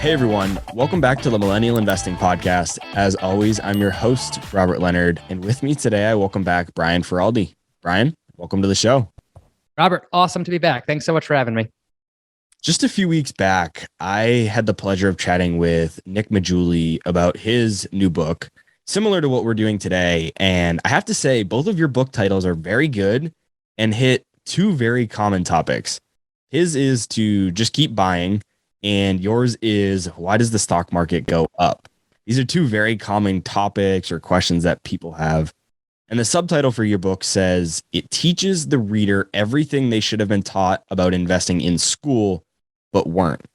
Hey everyone, welcome back to the Millennial Investing Podcast. As always, I'm your host, Robert Leonard, and with me today, I welcome back Brian Feroldi. Brian, welcome to the show. Robert, awesome to be back. Thanks so much for having me. Just a few weeks back, I had the pleasure of chatting with Nick Majuli about his new book, similar to what we're doing today. And I have to say, both of your book titles are very good and hit two very common topics. His is to just keep buying, and yours is, why does the stock market go up? These are two very common topics or questions that people have. And the subtitle for your book says, it teaches the reader everything they should have been taught about investing in school, but weren't.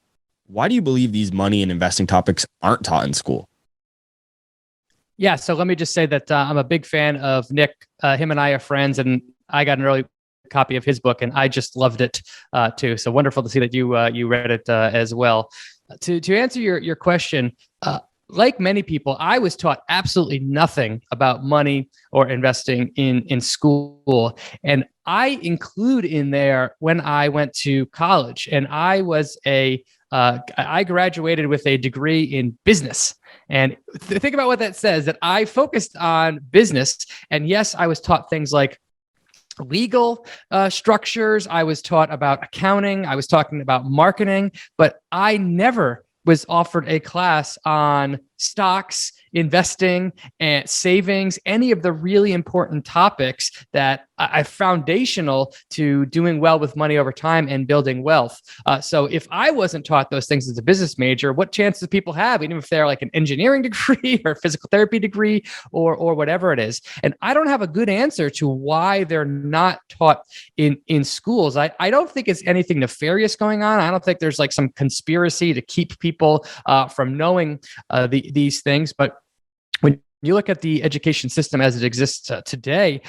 Why do you believe these money and investing topics aren't taught in school? Yeah, so let me just say that I'm a big fan of Nick. Him and I are friends, and I got an early copy of his book, and I just loved it too. So wonderful to see that you read it as well. To answer your question, like many people, I was taught absolutely nothing about money or investing in school, and I include in there when I went to college, and I graduated with a degree in business. And think about what that says, that I focused on business. And yes, I was taught things like legal structures. I was taught about accounting. I was talking about marketing, but I never was offered a class on stocks, investing, and savings, any of the really important topics that are foundational to doing well with money over time and building wealth. So if I wasn't taught those things as a business major, what chance do people have, even if they're like an engineering degree or physical therapy degree or whatever it is? And I don't have a good answer to why they're not taught in schools. I don't think it's anything nefarious going on. I don't think there's like some conspiracy to keep people from knowing these things. But when you look at the education system as it exists today,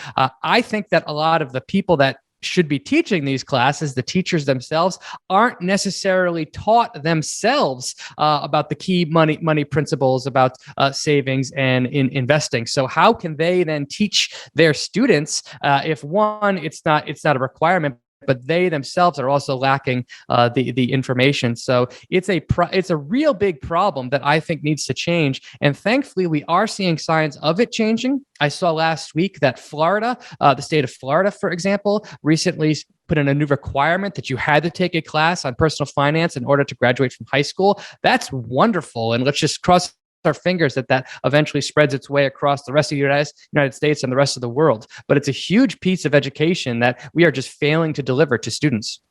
I think that a lot of the people that should be teaching these classes, the teachers themselves, aren't necessarily taught themselves about the key money principles, about savings and in investing. So how can they then teach their students if one, it's not a requirement, but they themselves are also lacking the information. So it's a real big problem that I think needs to change. And thankfully, we are seeing signs of it changing. I saw last week that Florida, the state of Florida, for example, recently put in a new requirement that you had to take a class on personal finance in order to graduate from high school. That's wonderful. And let's just cross our fingers that eventually spreads its way across the rest of the United States and the rest of the world. But it's a huge piece of education that we are just failing to deliver to students.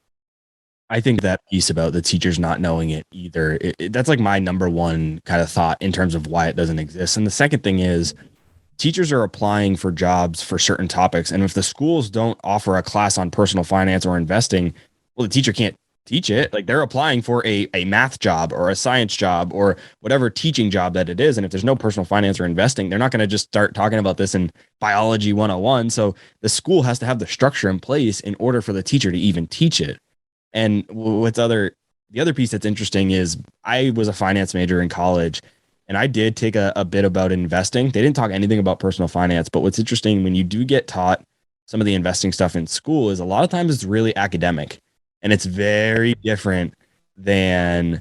I think that piece about the teachers not knowing it either, that's like my number one kind of thought in terms of why it doesn't exist. And the second thing is, teachers are applying for jobs for certain topics. And if the schools don't offer a class on personal finance or investing, well, the teacher can't teach it. Like, they're applying for a math job or a science job or whatever teaching job that it is. And if there's no personal finance or investing, they're not going to just start talking about this in biology 101. So the school has to have the structure in place in order for the teacher to even teach it. And the other piece that's interesting is, I was a finance major in college, and I did take a bit about investing. They didn't talk anything about personal finance, but what's interesting when you do get taught some of the investing stuff in school is a lot of times it's really academic. And it's very different than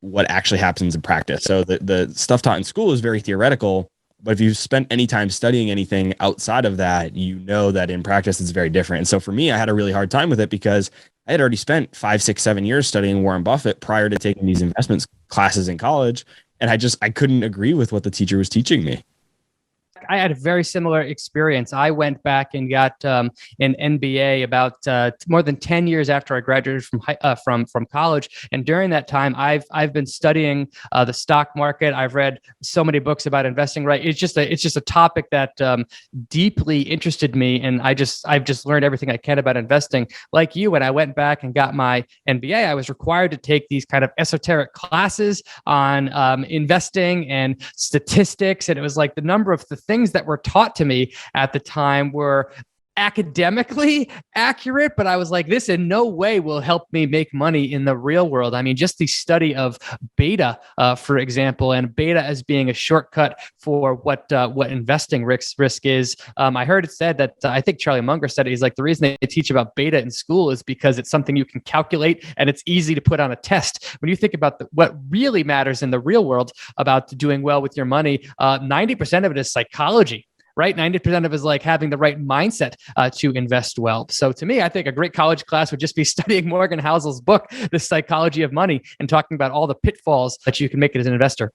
what actually happens in practice. So the stuff taught in school is very theoretical, but if you've spent any time studying anything outside of that, you know that in practice it's very different. And so for me, I had a really hard time with it because I had already spent 5, 6, 7 years studying Warren Buffett prior to taking these investments classes in college. And I couldn't agree with what the teacher was teaching me. I had a very similar experience. I went back and got an MBA about more than 10 years after I graduated from college. And during that time, I've been studying the stock market. I've read so many books about investing. Right? It's just a topic that deeply interested me, and I've just learned everything I can about investing. Like you, when I went back and got my MBA, I was required to take these kind of esoteric classes on investing and statistics, and it was like the number of the things that were taught to me at the time were academically accurate, but I was like, this in no way will help me make money in the real world. I mean, just the study of beta, for example, and beta as being a shortcut for what investing risk is. I heard it said that I think Charlie Munger said it. He's like, the reason they teach about beta in school is because it's something you can calculate and it's easy to put on a test. When you think about what really matters in the real world about doing well with your money, 90% of it is psychology. Right? 90% of it is like having the right mindset to invest well. So to me, I think a great college class would just be studying Morgan Housel's book, The Psychology of Money, and talking about all the pitfalls that you can make as an investor.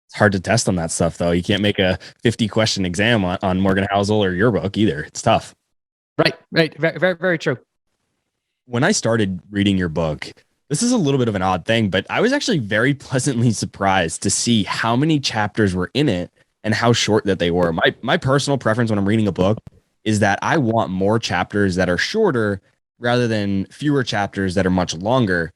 It's hard to test on that stuff, though. You can't make a 50-question exam on Morgan Housel or your book either. It's tough. Right. Very, very, very true. When I started reading your book, this is a little bit of an odd thing, but I was actually very pleasantly surprised to see how many chapters were in it and how short that they were. My personal preference when I'm reading a book is that I want more chapters that are shorter rather than fewer chapters that are much longer.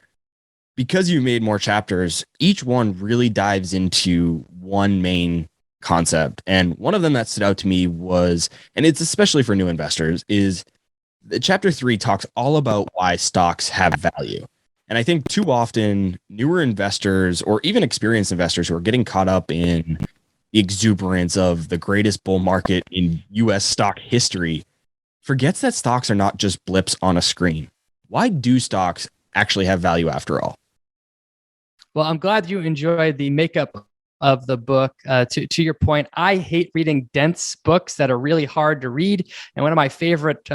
Because you made more chapters, each one really dives into one main concept. And one of them that stood out to me was, and it's especially for new investors, is that chapter 3 talks all about why stocks have value. And I think too often newer investors or even experienced investors who are getting caught up in the exuberance of the greatest bull market in US stock history forgets that stocks are not just blips on a screen. Why do stocks actually have value after all? Well, I'm glad you enjoyed the makeup of the book. To your point, I hate reading dense books that are really hard to read. And one of my favorite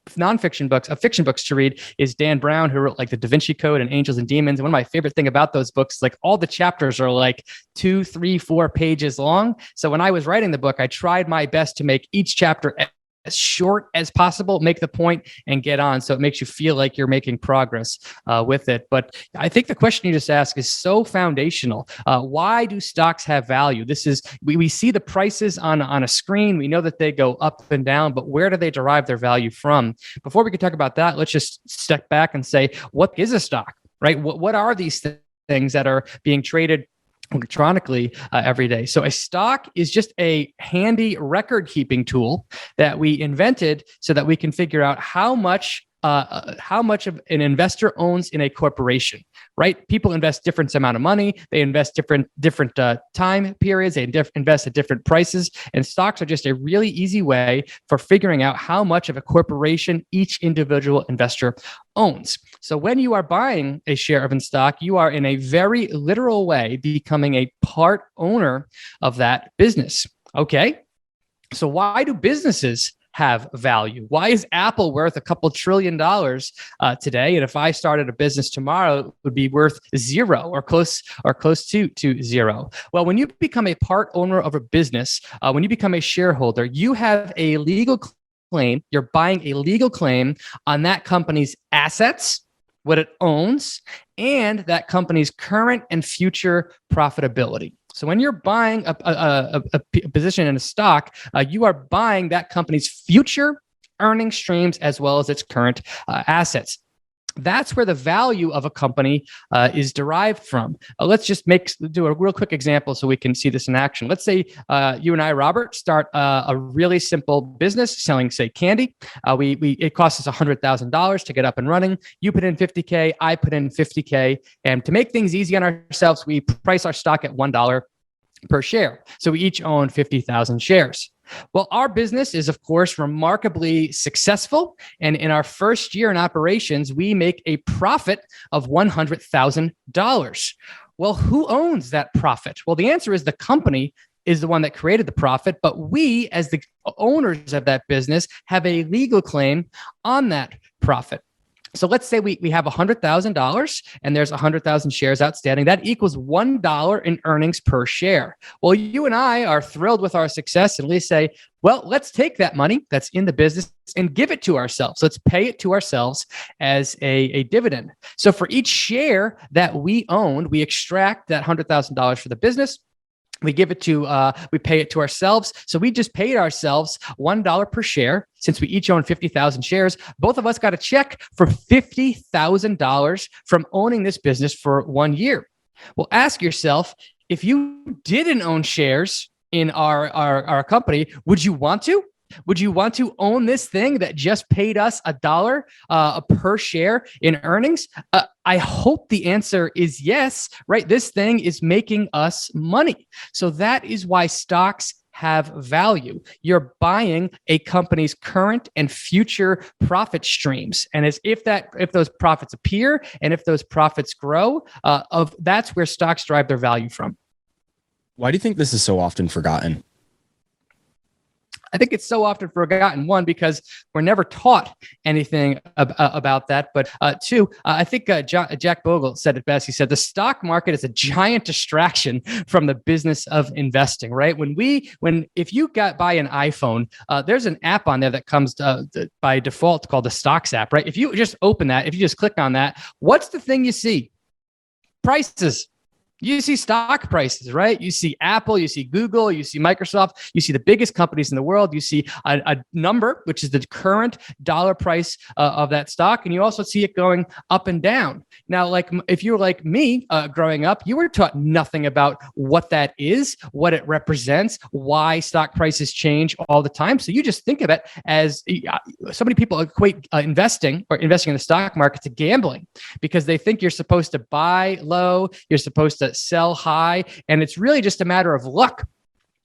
fiction books to read is Dan Brown, who wrote like the Da Vinci Code and Angels and Demons. And one of my favorite thing about those books is like all the chapters are like 2, 3, 4 pages long. So when I was writing the book, I tried my best to make each chapter as short as possible, make the point and get on. So it makes you feel like you're making progress with it. But I think the question you just asked is so foundational. Why do stocks have value? This is, we see the prices on a screen. We know that they go up and down, but where do they derive their value from? Before we can talk about that, let's just step back and say, what is a stock, right? What are these things that are being traded electronically every day? So a stock is just a handy record keeping tool that we invented so that we can figure out how much of an investor owns in a corporation, right? People invest different amount of money. They invest different time periods. They invest at different prices. And stocks are just a really easy way for figuring out how much of a corporation each individual investor owns. So when you are buying a share of a stock, you are in a very literal way becoming a part owner of that business. Okay. So why do businesses have value? Why is Apple worth a couple $1 trillion today? And if I started a business tomorrow, it would be worth zero or close to zero. Well, when you become a part owner of a business, when you become a shareholder, you have a legal claim. You're buying a legal claim on that company's assets, what it owns, and that company's current and future profitability. So when you're buying a position in a stock, you are buying that company's future earning streams as well as its current assets. That's where the value of a company is derived from. Let's just do a real quick example so we can see this in action. Let's say you and I, Robert, start a really simple business selling, say, candy. It costs us $100,000 to get up and running. You put in $50K, I put in $50K, and to make things easy on ourselves, we price our stock at $1 per share. So we each own 50,000 shares. Well, our business is, of course, remarkably successful. And in our first year in operations, we make a profit of $100,000. Well, who owns that profit? Well, the answer is the company is the one that created the profit, but we, as the owners of that business, have a legal claim on that profit. So let's say we have $100,000 and there's 100,000 shares outstanding. That equals $1 in earnings per share. Well, you and I are thrilled with our success and we say, well, let's take that money that's in the business and give it to ourselves. Let's pay it to ourselves as a dividend. So for each share that we own, we extract that $100,000 for the business. We pay it to ourselves. So we just paid ourselves $1 per share. Since we each own 50,000 shares, both of us got a check for $50,000 from owning this business for 1 year. Well, ask yourself, if you didn't own shares in our company, would you want to? Would you want to own this thing that just paid us $1 per share in earnings? I hope the answer is yes, right? This thing is making us money. So that is why stocks have value. You're buying a company's current and future profit streams. And as if those profits appear and if those profits grow, that's where stocks derive their value from. Why do you think this is so often forgotten? I think it's so often forgotten. One, because we're never taught anything about that. But two, I think Jack Bogle said it best. He said the stock market is a giant distraction from the business of investing. Right? If you buy an iPhone, there's an app on there that comes by default called the Stocks app. Right? If you just open that, if you just click on that, what's the thing you see? Prices. You see stock prices, right? You see Apple, you see Google, you see Microsoft, you see the biggest companies in the world. You see a number, which is the current dollar price of that stock. And you also see it going up and down. Now, like if you're like me growing up, you were taught nothing about what that is, what it represents, why stock prices change all the time. So you just think of it as so many people equate investing in the stock market to gambling because they think you're supposed to buy low, you're supposed to sell high, and it's really just a matter of luck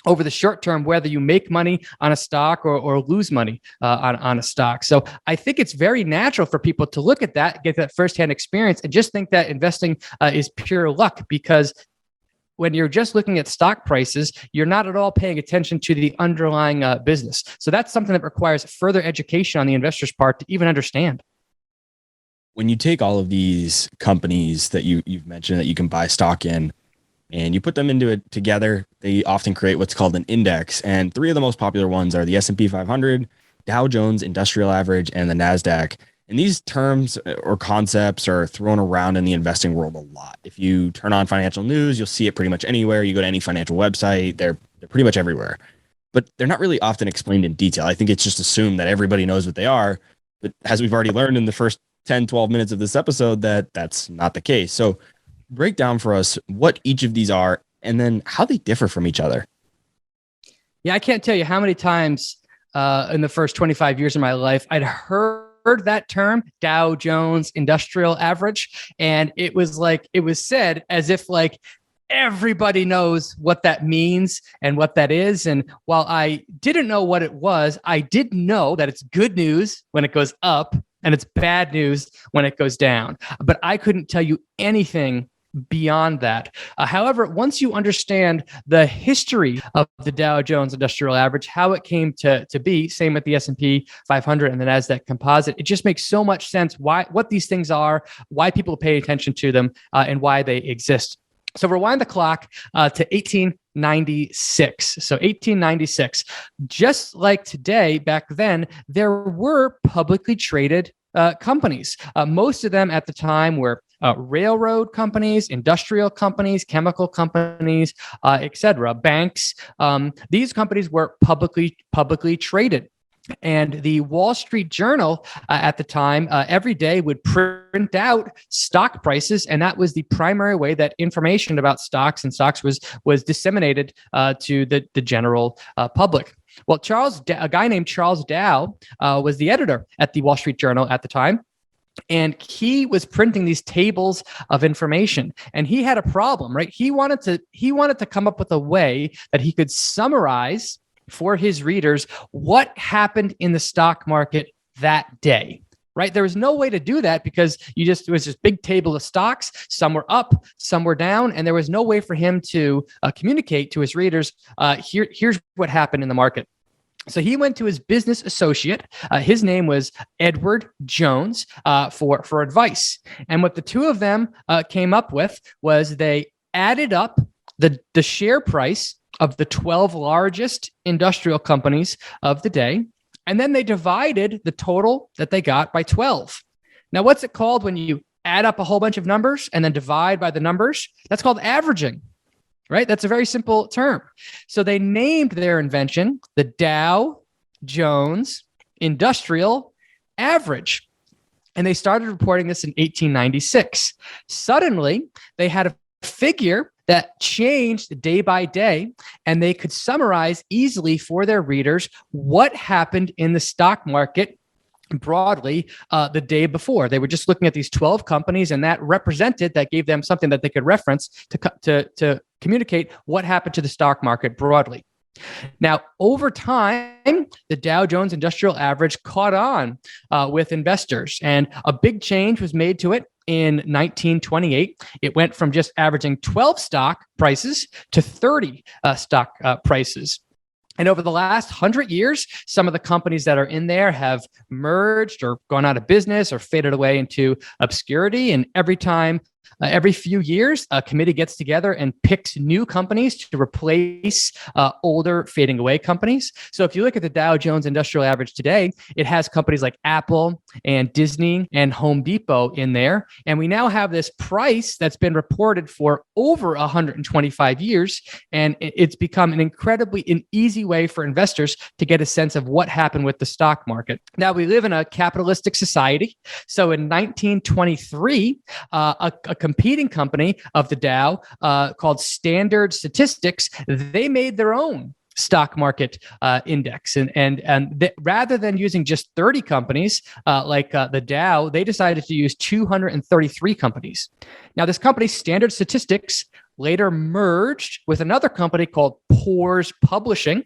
over the short term, whether you make money on a stock or lose money on a stock. So I think it's very natural for people to look at that, get that firsthand experience, and just think that investing is pure luck, because when you're just looking at stock prices, you're not at all paying attention to the underlying business. So that's something that requires further education on the investor's part to even understand. When you take all of these companies that you've mentioned that you can buy stock in and you put them into it together, they often create what's called an index. And three of the most popular ones are the S&P 500, Dow Jones Industrial Average, and the Nasdaq. And these terms or concepts are thrown around in the investing world a lot. If you turn on financial news, you'll see it pretty much anywhere. You go to any financial website, they're pretty much everywhere. But they're not really often explained in detail. I think it's just assumed that everybody knows what they are. But as we've already learned in the first 10, 12 minutes of this episode, that's not the case. So break down for us what each of these are and then how they differ from each other. Yeah, I can't tell you how many times in the first 25 years of my life I'd heard that term, Dow Jones Industrial Average. And it was said as if like everybody knows what that means and what that is. And while I didn't know what it was, I did know that it's good news when it goes up and it's bad news when it goes down. But I couldn't tell you anything beyond that. However, once you understand the history of the Dow Jones Industrial Average, how it came to be, same with the S&P 500 and the Nasdaq Composite, it just makes so much sense what these things are, why people pay attention to them, and why they exist. So rewind the clock to 1896. So 1896, just like today, back then, there were publicly traded companies. Most of them at the time were railroad companies, industrial companies, chemical companies, etc. Banks. These companies were publicly traded. And the Wall Street Journal at the time, every day would print out stock prices. And that was the primary way that information about stocks and stocks was disseminated to the general public. Well, a guy named Charles Dow was the editor at the Wall Street Journal at the time. And he was printing these tables of information, and he had a problem, right? He wanted to come up with a way that he could summarize for his readers what happened in the stock market that day, right? There was no way to do that because it was this big table of stocks. Some were up, some were down, and there was no way for him to communicate to his readers, here's what happened in the market. So he went to his business associate. His name was Edward Jones for advice. And what the two of them came up with was they added up the share price of the 12 largest industrial companies of the day, and then they divided the total that they got by 12. Now, what's it called when you add up a whole bunch of numbers and then divide by the numbers? That's called averaging. Right? That's a very simple term. So they named their invention the Dow Jones Industrial Average. And they started reporting this in 1896. Suddenly, they had a figure that changed day by day, and they could summarize easily for their readers what happened in the stock market broadly the day before. They were just looking at these 12 companies, and that gave them something that they could reference to communicate what happened to the stock market broadly. Now, over time, the Dow Jones Industrial Average caught on with investors, and a big change was made to it in 1928. It went from just averaging 12 stock prices to 30 stock prices. And over the last 100 years, some of the companies that are in there have merged or gone out of business or faded away into obscurity. And every few years, a committee gets together and picks new companies to replace older, fading away companies. So if you look at the Dow Jones Industrial Average today, it has companies like Apple and Disney and Home Depot in there. And we now have this price that's been reported for over 125 years. And it's become an easy way for investors to get a sense of what happened with the stock market. Now, we live in a capitalistic society. So in 1923, a competing company of the Dow called Standard Statistics, they made their own stock market index. Rather than using just 30 companies like the Dow, they decided to use 233 companies. Now, this company, Standard Statistics, later merged with another company called Poor's Publishing.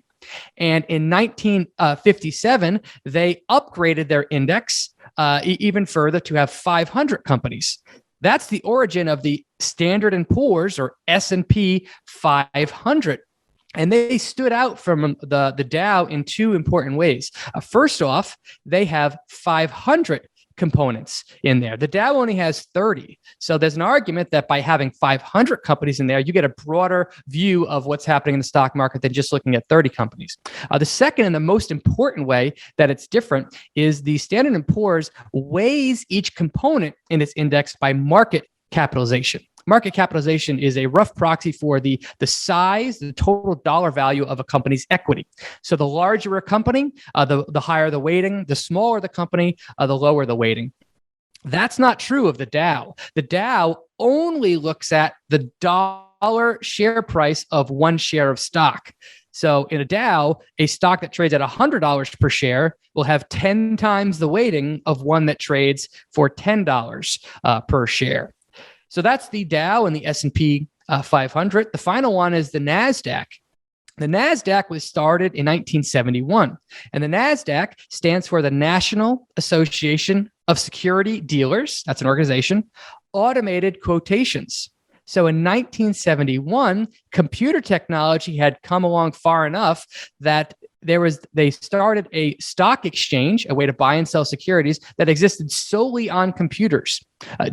And in 1957, they upgraded their index even further to have 500 companies. That's the origin of the Standard & Poor's, or S&P 500. And they stood out from the Dow in two important ways. First off, they have 500 components in there. The Dow only has 30. So there's an argument that by having 500 companies in there, you get a broader view of what's happening in the stock market than just looking at 30 companies. The second and the most important way that it's different is the Standard & Poor's weighs each component in its index by market capitalization. Market capitalization is a rough proxy for the size, the total dollar value of a company's equity. So the larger a company, the higher the weighting. The smaller the company, the lower the weighting. That's not true of the Dow. The Dow only looks at the dollar share price of one share of stock. So in a Dow, a stock that trades at $100 per share will have 10 times the weighting of one that trades for $10 per share. So that's the Dow and the S&P 500. The final one is the Nasdaq. The Nasdaq was started in 1971, and the Nasdaq stands for the National Association of Security Dealers. That's an organization. Automated quotations. So in 1971, computer technology had come along far enough that they started a stock exchange, a way to buy and sell securities that existed solely on computers.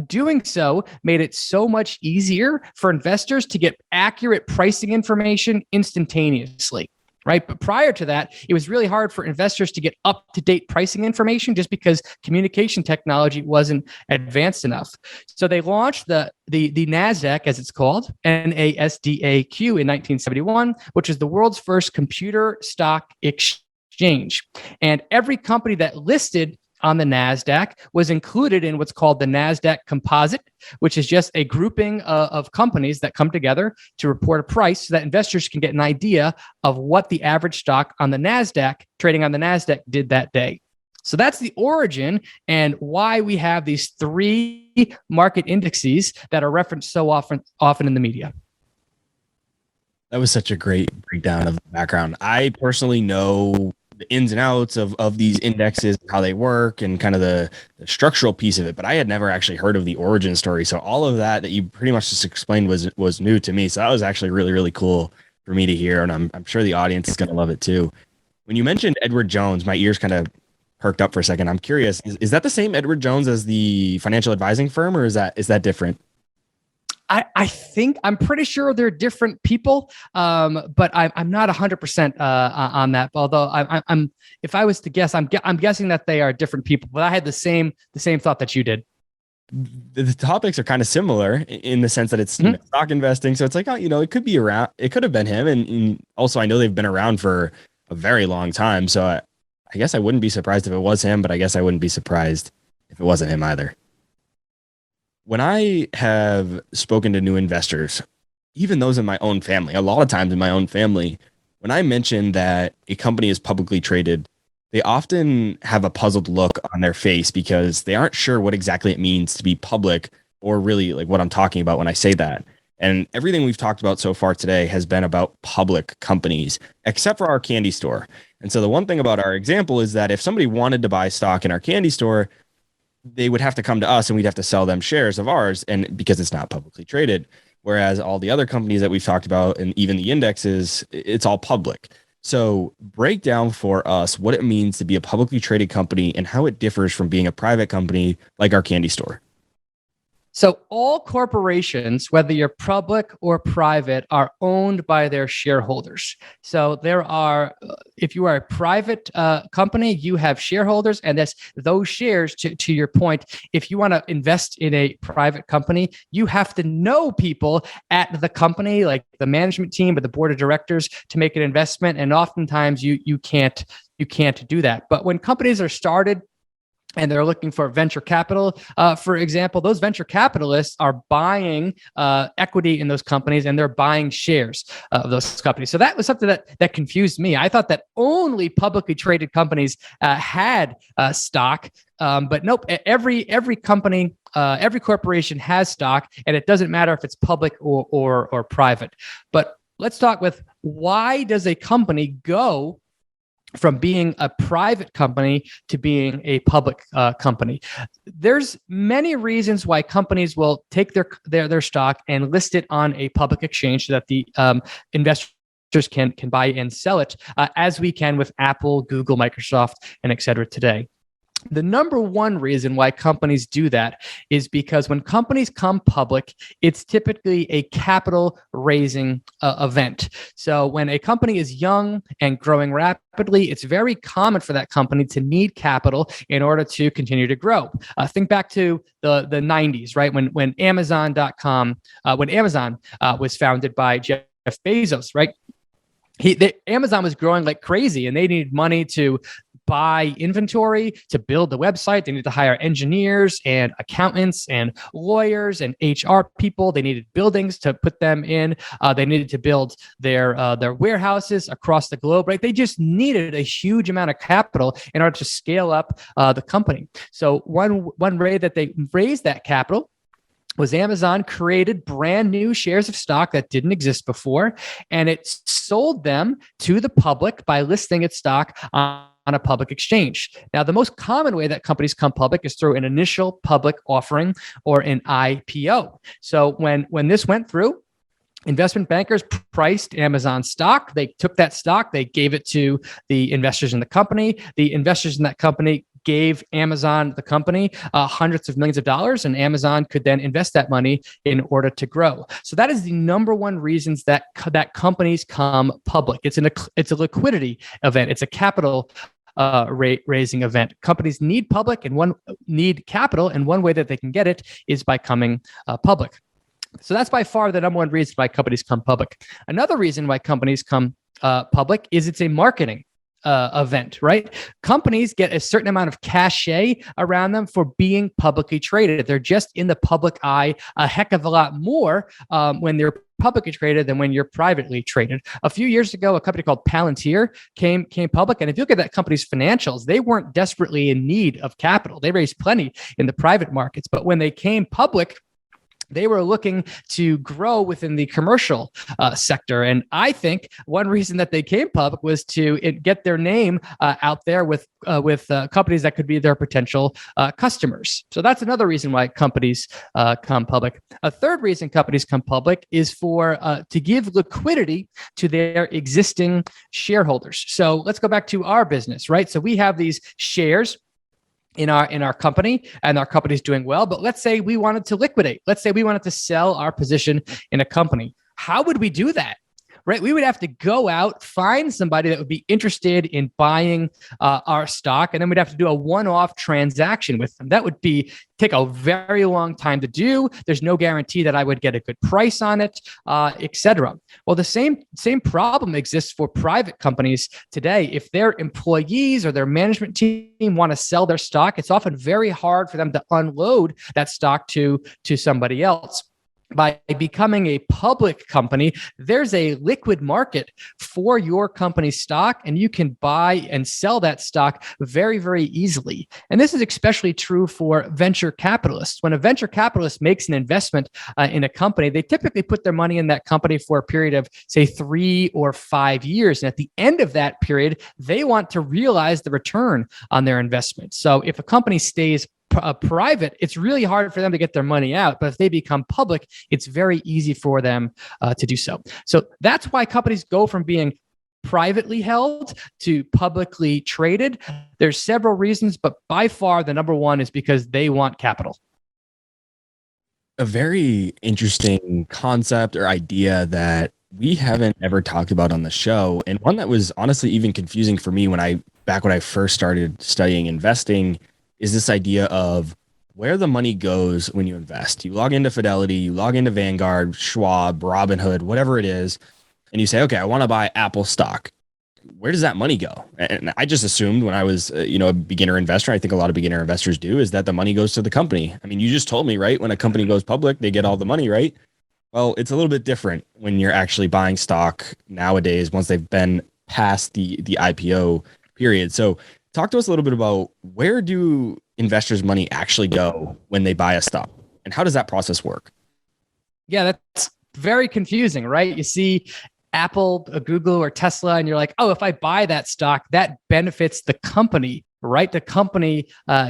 Doing so made it so much easier for investors to get accurate pricing information instantaneously. Right. But prior to that, it was really hard for investors to get up-to-date pricing information just because communication technology wasn't advanced enough. So they launched the Nasdaq, as it's called, NASDAQ in 1971, which is the world's first computer stock exchange. And every company that listed on the Nasdaq was included in what's called the Nasdaq Composite, which is just a grouping of companies that come together to report a price so that investors can get an idea of what the average stock on the Nasdaq, trading on the Nasdaq, did that day. So that's the origin and why we have these three market indices that are referenced so often in the media. That was such a great breakdown of the background. I personally know the ins and outs of these indexes, how they work, and kind of the structural piece of it, but I had never actually heard of the origin story. So all of that you pretty much just explained was new to me. So that was actually really, really cool for me to hear, and I'm sure the audience is going to love it too. When you mentioned Edward Jones, my ears kind of perked up for a second. I'm curious, is that the same Edward Jones as the financial advising firm, or is that different? I'm pretty sure they're different people, but I'm not 100% on that. Although I'm if I was to guess, I'm guessing that they are different people. But I had the same thought that you did. The topics are kind of similar in the sense that it's stock investing. So it's like, it could be around. It could have been him, and also I know they've been around for a very long time. So I guess I wouldn't be surprised if it was him, but I guess I wouldn't be surprised if it wasn't him either. When I have spoken to new investors, even those in my own family, a lot of times in my own family, when I mention that a company is publicly traded, they often have a puzzled look on their face because they aren't sure what exactly it means to be public or really like what I'm talking about when I say that. And everything we've talked about so far today has been about public companies, except for our candy store. And so the one thing about our example is that if somebody wanted to buy stock in our candy store, they would have to come to us and we'd have to sell them shares of ours, and because it's not publicly traded. Whereas all the other companies that we've talked about and even the indexes, it's all public. So break down for us what it means to be a publicly traded company and how it differs from being a private company like our candy store. So all corporations, whether you're public or private, are owned by their shareholders. So there are, if you are a private company, you have shareholders, and that's those shares. To your point, if you want to invest in a private company, you have to know people at the company, like the management team or the board of directors, to make an investment. And oftentimes you can't do that. But when companies are started and they're looking for venture capital, for example, those venture capitalists are buying equity in those companies, and they're buying shares of those companies. So that was something that confused me. I thought that only publicly traded companies had stock, but nope. Every company, every corporation has stock, and it doesn't matter if it's public or private. But let's talk with, why does a company go from being a private company to being a public company? There's many reasons why companies will take their stock and list it on a public exchange so that the investors can buy and sell it, as we can with Apple, Google, Microsoft, and et cetera today. The number one reason why companies do that is because when companies come public, it's typically a capital raising event. So when a company is young and growing rapidly, it's very common for that company to need capital in order to continue to grow. Think back to the 90s, right? When Amazon.com, when Amazon was founded by Jeff Bezos, right? Amazon was growing like crazy, and they needed money to buy inventory, to build the website. They needed to hire engineers and accountants and lawyers and HR people. They needed buildings to put them in. They needed to build their warehouses across the globe. Right? They just needed a huge amount of capital in order to scale up the company. So one way that they raised that capital was Amazon created brand new shares of stock that didn't exist before, and it sold them to the public by listing its stock on a public exchange. Now, the most common way that companies come public is through an initial public offering or an IPO. So when this went through, investment bankers priced Amazon stock. They took that stock, they gave it to the investors in the company. The investors in that company gave Amazon, the company, hundreds of millions of dollars, and Amazon could then invest that money in order to grow. So that is the number one reasons that companies come public. It's a liquidity event. It's a capital raising event. Companies need need capital, and one way that they can get it is by coming public. So that's by far the number one reason why companies come public. Another reason why companies come public is it's a marketing event, right? Companies get a certain amount of cachet around them for being publicly traded. They're just in the public eye a heck of a lot more when they're publicly traded than when you're privately traded. A few years ago, a company called Palantir came public, and if you look at that company's financials, they weren't desperately in need of capital. They raised plenty in the private markets, but when they came public, they were looking to grow within the commercial sector. And I think one reason that they came public was to get their name out there with companies that could be their potential customers. So that's another reason why companies come public. A third reason companies come public is to give liquidity to their existing shareholders. So let's go back to our business, right? So we have these shares in our company, and our company is doing well. But let's say we wanted to liquidate. Let's say we wanted to sell our position in a company. How would we do that? right? We would have to go out, find somebody that would be interested in buying our stock, and then we'd have to do a one-off transaction with them. That would take a very long time to do. There's no guarantee that I would get a good price on it, etc. Well, the same problem exists for private companies today. If their employees or their management team want to sell their stock, it's often very hard for them to unload that stock to somebody else. By becoming a public company, there's a liquid market for your company's stock, and you can buy and sell that stock very, very easily. And this is especially true for venture capitalists. When a venture capitalist makes an investment in a company, they typically put their money in that company for a period of, say, 3 or 5 years. And at the end of that period, they want to realize the return on their investment. So if a company stays private, it's really hard for them to get their money out. But if they become public, it's very easy for them to do so. So that's why companies go from being privately held to publicly traded. There's several reasons, but by far the number one is because they want capital. A very interesting concept or idea that we haven't ever talked about on the show, and one that was honestly even confusing for me when I first started studying investing, is this idea of where the money goes when you invest. You log into Fidelity, you log into Vanguard, Schwab, Robinhood, whatever it is, and you say, okay, I want to buy Apple stock. Where does that money go? And I just assumed when I was, a beginner investor, I think a lot of beginner investors do, is that the money goes to the company. I mean, you just told me, right? When a company goes public, they get all the money, right? Well, it's a little bit different when you're actually buying stock nowadays, once they've been past the IPO period. So talk to us a little bit about, where do investors' money actually go when they buy a stock, and how does that process work? Yeah, that's very confusing, right? You see Apple, Google, or Tesla, and you're like, oh, if I buy that stock, that benefits the company, right? The company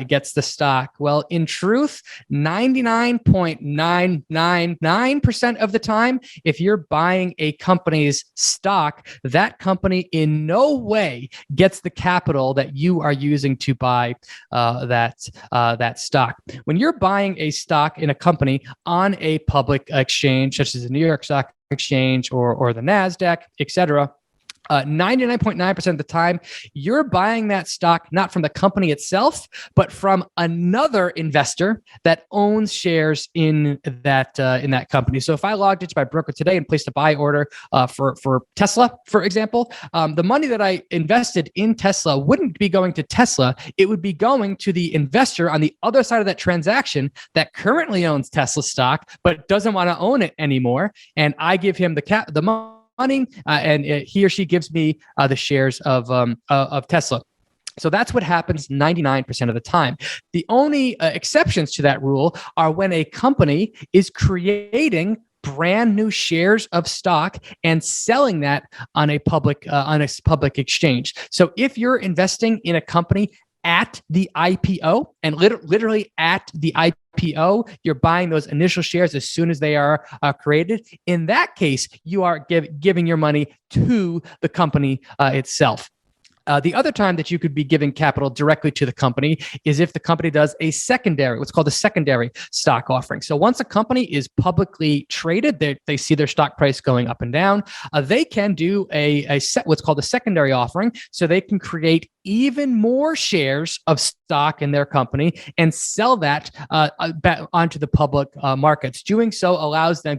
gets the stock. Well, in truth, 99.999% of the time, if you're buying a company's stock, that company in no way gets the capital that you are using to buy that stock. When you're buying a stock in a company on a public exchange, such as the New York Stock Exchange or the Nasdaq, etc., 99.9% of the time, you're buying that stock not from the company itself, but from another investor that owns shares in that company. So if I logged into my broker today and placed a buy order for Tesla, for example, the money that I invested in Tesla wouldn't be going to Tesla. It would be going to the investor on the other side of that transaction that currently owns Tesla stock, but doesn't want to own it anymore. And I give him the money. And he or she gives me the shares of Tesla. So that's what happens 99% of the time. The only exceptions to that rule are when a company is creating brand new shares of stock and selling that on a public exchange. So if you're investing in a company at the IPO, and literally at the IPO, you're buying those initial shares as soon as they are created. In that case, you are giving your money to the company itself. The other time that you could be giving capital directly to the company is if the company does a secondary, what's called a secondary stock offering. So once a company is publicly traded, they see their stock price going up and down. They can do what's called a secondary offering. So they can create even more shares of stock in their company and sell that back onto the public markets. Doing so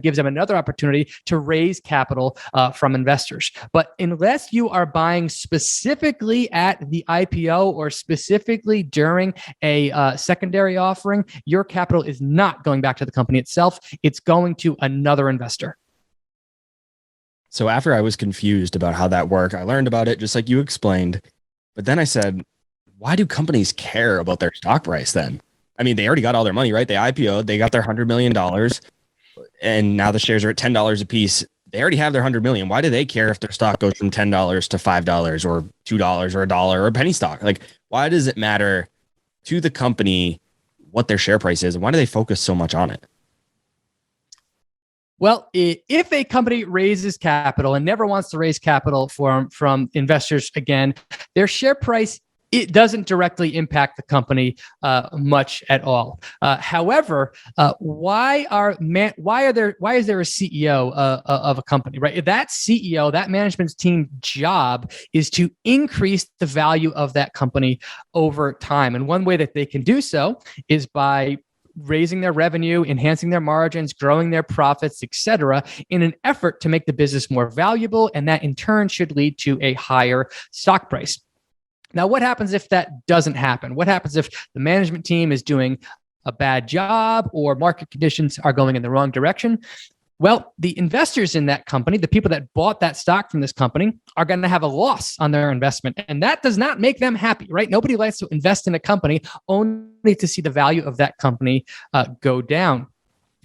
gives them another opportunity to raise capital from investors. But unless you are buying specifically at the IPO or specifically during a secondary offering, your capital is not going back to the company itself. It's going to another investor. So after I was confused about how that worked, I learned about it just like you explained. But then I said, why do companies care about their stock price then? I mean, they already got all their money, right? They IPO'd, they got their $100 million, and now the shares are at $10 a piece. They already have their 100 million. Why do they care if their stock goes from $10 to $5 or $2 or $1 or a penny stock? Like, why does it matter to the company what their share price is? And why do they focus so much on it? Well, if a company raises capital and never wants to raise capital from investors again, their share price it doesn't directly impact the company much at all. However, why is there a CEO of a company, right? That CEO, that management team job is to increase the value of that company over time. And one way that they can do so is by raising their revenue, enhancing their margins, growing their profits, etc., in an effort to make the business more valuable. And that in turn should lead to a higher stock price. Now, what happens if that doesn't happen? What happens if the management team is doing a bad job or market conditions are going in the wrong direction? Well, the investors in that company, the people that bought that stock from this company, are going to have a loss on their investment. And that does not make them happy, right? Nobody likes to invest in a company only to see the value of that company go down.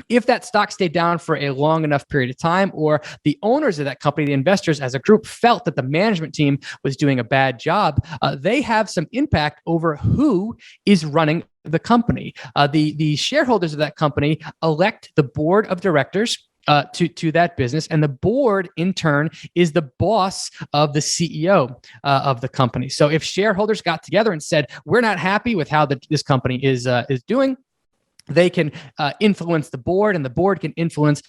If that stock stayed down for a long enough period of time, or the owners of that company, the investors as a group, felt that the management team was doing a bad job, they have some impact over who is running the company. The shareholders of that company elect the board of directors to that business, and the board in turn is the boss of the CEO of the company. So if shareholders got together and said, we're not happy with how this company is doing, they can influence the board, and the board can influence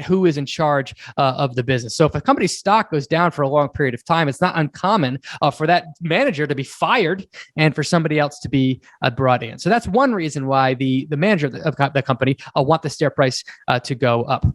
who is in charge of the business. So if a company's stock goes down for a long period of time, it's not uncommon for that manager to be fired and for somebody else to be brought in. So that's one reason why the manager of the company want the share price to go up.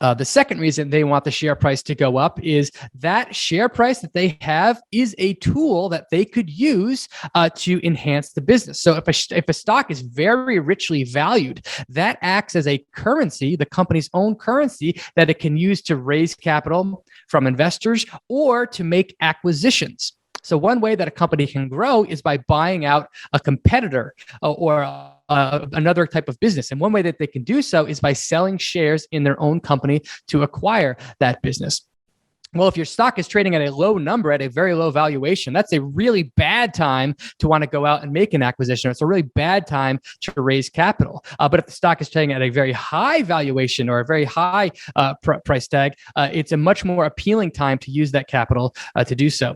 The second reason they want the share price to go up is that share price that they have is a tool that they could use to enhance the business. So if a stock is very richly valued, that acts as a currency, the company's own currency, that it can use to raise capital from investors or to make acquisitions. So one way that a company can grow is by buying out a competitor or another type of business. And one way that they can do so is by selling shares in their own company to acquire that business. Well, if your stock is trading at a low number, at a very low valuation, that's a really bad time to want to go out and make an acquisition. It's a really bad time to raise capital. But if the stock is trading at a very high valuation or a very high price tag, it's a much more appealing time to use that capital to do so.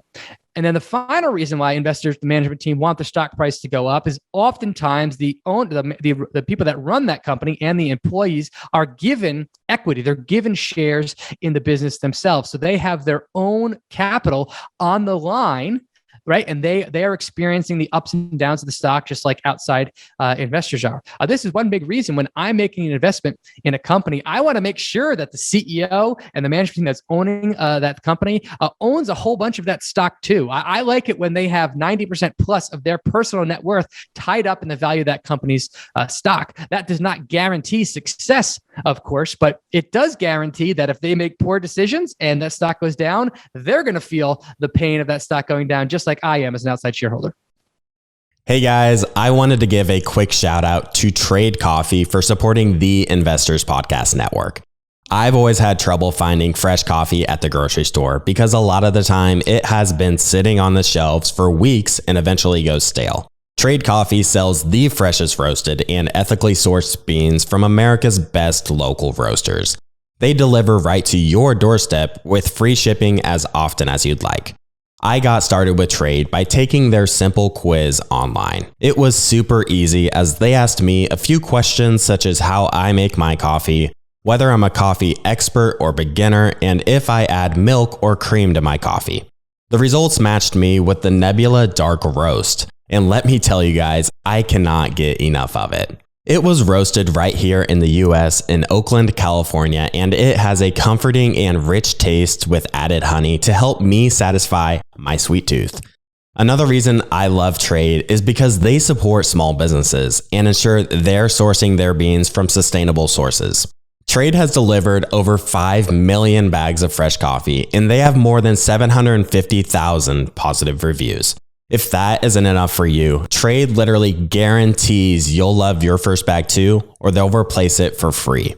And then the final reason why investors, the management team, want the stock price to go up is oftentimes the people that run that company and the employees are given equity. They're given shares in the business themselves. So they have their own capital on the line, right? And they are experiencing the ups and downs of the stock just like outside investors are. This is one big reason when I'm making an investment in a company, I want to make sure that the CEO and the management team that's owning that company owns a whole bunch of that stock too. I like it when they have 90% plus of their personal net worth tied up in the value of that company's stock. That does not guarantee success, of course, but it does guarantee that if they make poor decisions and that stock goes down, they're going to feel the pain of that stock going down, just like I am as an outside shareholder. Hey guys, I wanted to give a quick shout out to Trade Coffee for supporting the Investors Podcast Network. I've always had trouble finding fresh coffee at the grocery store because a lot of the time it has been sitting on the shelves for weeks and eventually goes stale. Trade Coffee sells the freshest roasted and ethically sourced beans from America's best local roasters. They deliver right to your doorstep with free shipping as often as you'd like. I got started with Trade by taking their simple quiz online. It was super easy as they asked me a few questions such as how I make my coffee, whether I'm a coffee expert or beginner, and if I add milk or cream to my coffee. The results matched me with the Nebula Dark Roast, and let me tell you guys, I cannot get enough of it. It was roasted right here in the US in Oakland, California, and it has a comforting and rich taste with added honey to help me satisfy my sweet tooth. Another reason I love Trade is because they support small businesses and ensure they're sourcing their beans from sustainable sources. Trade has delivered over 5 million bags of fresh coffee, and they have more than 750,000 positive reviews. If that isn't enough for you, Trade literally guarantees you'll love your first bag too, or they'll replace it for free.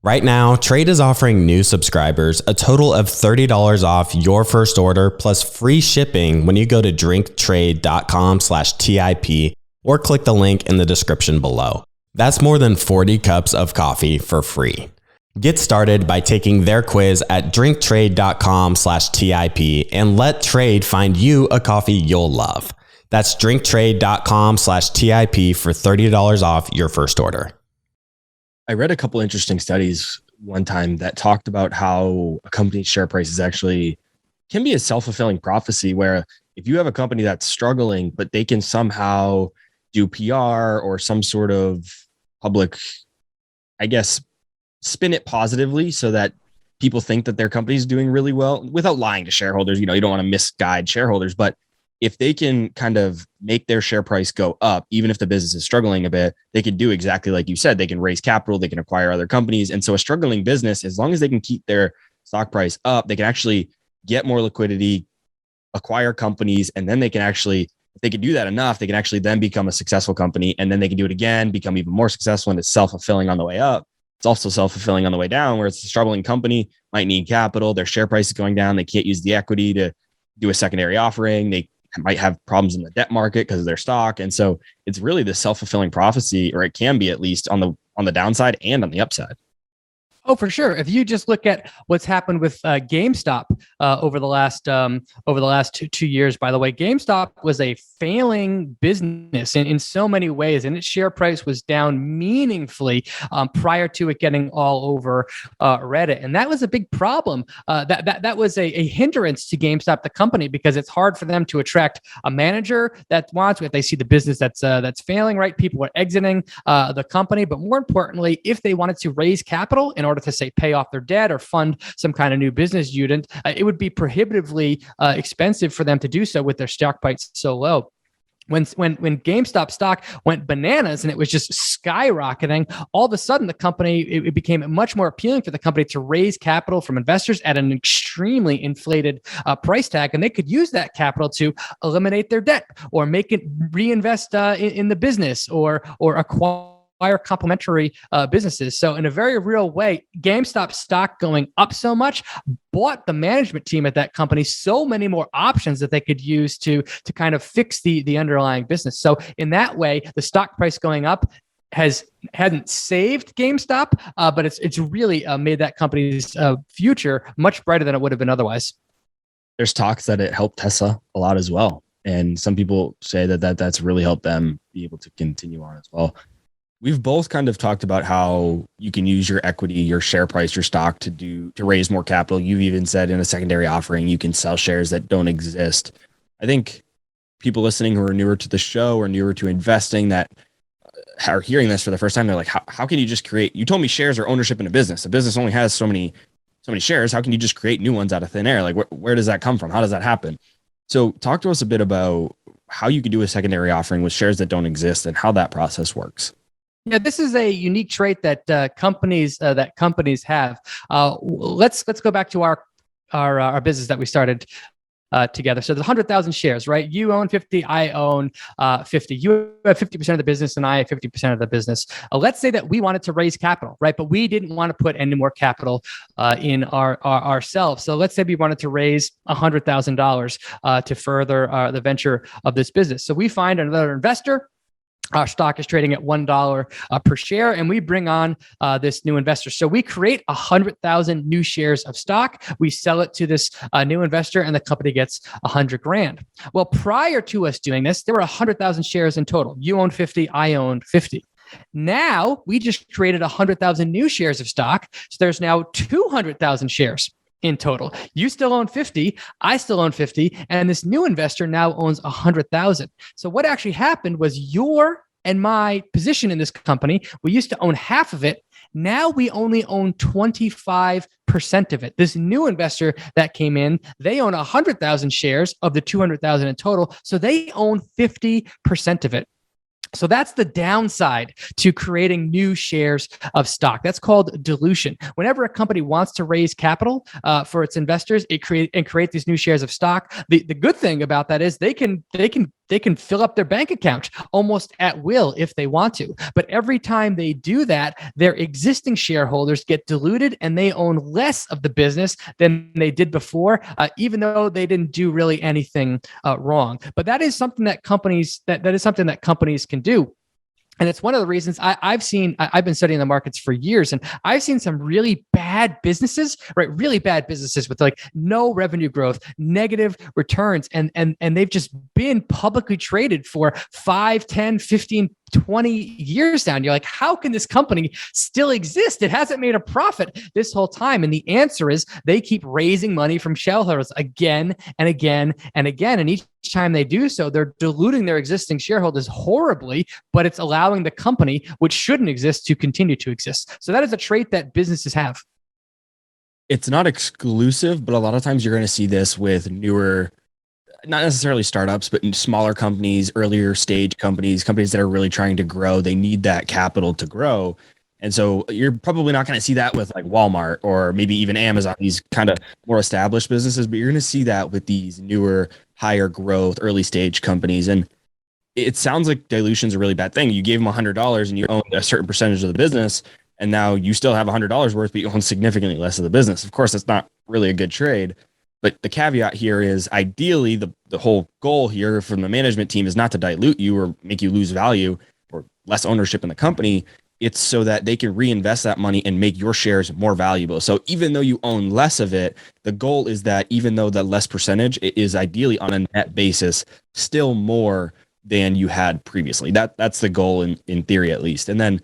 Right now, Trade is offering new subscribers a total of $30 off your first order plus free shipping when you go to drinktrade.com/TIP or click the link in the description below. That's more than 40 cups of coffee for free. Get started by taking their quiz at drinktrade.com/TIP and let Trade find you a coffee you'll love. That's drinktrade.com/TIP for $30 off your first order. I read a couple interesting studies one time that talked about how a company's share price is actually can be a self-fulfilling prophecy, where if you have a company that's struggling, but they can somehow do PR or some sort of public, I guess, spin it positively so that people think that their company is doing really well without lying to shareholders. You know, you don't want to misguide shareholders, but if they can kind of make their share price go up, even if the business is struggling a bit, they can do exactly like you said. They can raise capital, they can acquire other companies. And so a struggling business, as long as they can keep their stock price up, they can actually get more liquidity, acquire companies, and then they can actually, if they can do that enough, they can actually then become a successful company, and then they can do it again, become even more successful, and it's self-fulfilling on the way up. It's also self-fulfilling on the way down, where it's a struggling company, might need capital, their share price is going down, they can't use the equity to do a secondary offering, they might have problems in the debt market because of their stock. And so it's really the self-fulfilling prophecy, or it can be, at least on the downside and on the upside. Oh, for sure. If you just look at what's happened with GameStop over the last 2 years, by the way, GameStop was a failing business in so many ways, and its share price was down meaningfully prior to it getting all over Reddit, and that was a big problem. That was a hindrance to GameStop, the company, because it's hard for them to attract a manager that wants. If they see the business that's failing, right? People are exiting the company, but more importantly, if they wanted to raise capital in order to, say, pay off their debt or fund some kind of new business unit, it would be prohibitively expensive for them to do so with their stock price so low. When GameStop stock went bananas and it was just skyrocketing, all of a sudden the company, it became much more appealing for the company to raise capital from investors at an extremely inflated price tag, and they could use that capital to eliminate their debt or make it reinvest in the business or acquire complementary businesses. So in a very real way, GameStop stock going up so much bought the management team at that company so many more options that they could use to kind of fix the underlying business. So in that way, the stock price going up hadn't saved GameStop, but it's really made that company's future much brighter than it would have been otherwise. There's talks that it helped Tesla a lot as well. And some people say that's really helped them be able to continue on as well. We've both kind of talked about how you can use your equity, your share price, your stock to raise more capital. You've even said in a secondary offering, you can sell shares that don't exist. I think people listening who are newer to the show or newer to investing that are hearing this for the first time, they're like, how can you just create, you told me shares are ownership in a business. A business only has so many shares. How can you just create new ones out of thin air? Like where does that come from? How does that happen? So talk to us a bit about how you could do a secondary offering with shares that don't exist and how that process works. Yeah, this is a unique trait that companies have. Let's go back to our business that we started together. So there's 100,000 shares, right? You own 50, I own 50. You have 50% of the business, and I have 50% of the business. Let's say that we wanted to raise capital, right? But we didn't want to put any more capital in ourselves. So let's say we wanted to raise $100,000 to further the venture of this business. So we find another investor. Our stock is trading at $1 per share, and we bring on this new investor. So we create 100,000 new shares of stock. We sell it to this new investor, and the company gets 100 grand. Well, prior to us doing this, there were 100,000 shares in total. You own 50, I owned 50. Now we just created 100,000 new shares of stock. So there's now 200,000 shares in total. You still own 50, I still own 50, and this new investor now owns 100,000. So what actually happened was your and my position in this company, we used to own half of it. Now we only own 25% of it. This new investor that came in, they own 100,000 shares of the 200,000 in total. So they own 50% of it. So that's the downside to creating new shares of stock. That's called dilution. Whenever a company wants to raise capital for its investors, it create these new shares of stock. The good thing about that is they can fill up their bank account almost at will if they want to. But every time they do that, their existing shareholders get diluted and they own less of the business than they did before, even though they didn't do really anything wrong. But that is something that companies that is something that companies can do. And it's one of the reasons I've been studying the markets for years, and I've seen some really bad businesses, right? Really bad businesses with like no revenue growth, negative returns. And they've just been publicly traded for 5, 10, 15, 20 years now. And you're like, how can this company still exist? It hasn't made a profit this whole time. And the answer is they keep raising money from shareholders again and again and again. And each time they do so, they're diluting their existing shareholders horribly, but it's allowing the company, which shouldn't exist, to continue to exist. So that is a trait that businesses have. It's not exclusive, but a lot of times you're going to see this with newer, not necessarily startups, but in smaller companies, earlier stage companies that are really trying to grow. They need that capital to grow. And so you're probably not going to see that with like Walmart or maybe even Amazon, these kind of more established businesses, but you're going to see that with these newer, higher growth, early stage companies. And it sounds like dilution is a really bad thing. You gave them $100 and you own a certain percentage of the business, and now you still have $100 worth, but you own significantly less of the business. Of course, that's not really a good trade. But the caveat here is ideally the whole goal here from the management team is not to dilute you or make you lose value or less ownership in the company. It's so that they can reinvest that money and make your shares more valuable. So even though you own less of it, the goal is that even though the less percentage, it is ideally on a net basis still more than you had previously. That's the goal in theory, at least. And then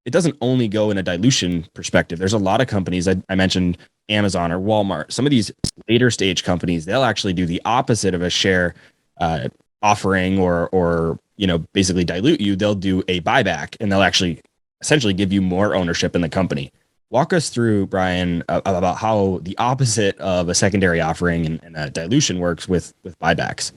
it doesn't only go in a dilution perspective. There's a lot of companies, I mentioned Amazon or Walmart, some of these later stage companies, they'll actually do the opposite of a share offering or basically dilute you. They'll do a buyback and they'll actually essentially give you more ownership in the company. Walk us through, Brian, about how the opposite of a secondary offering and a dilution works with buybacks.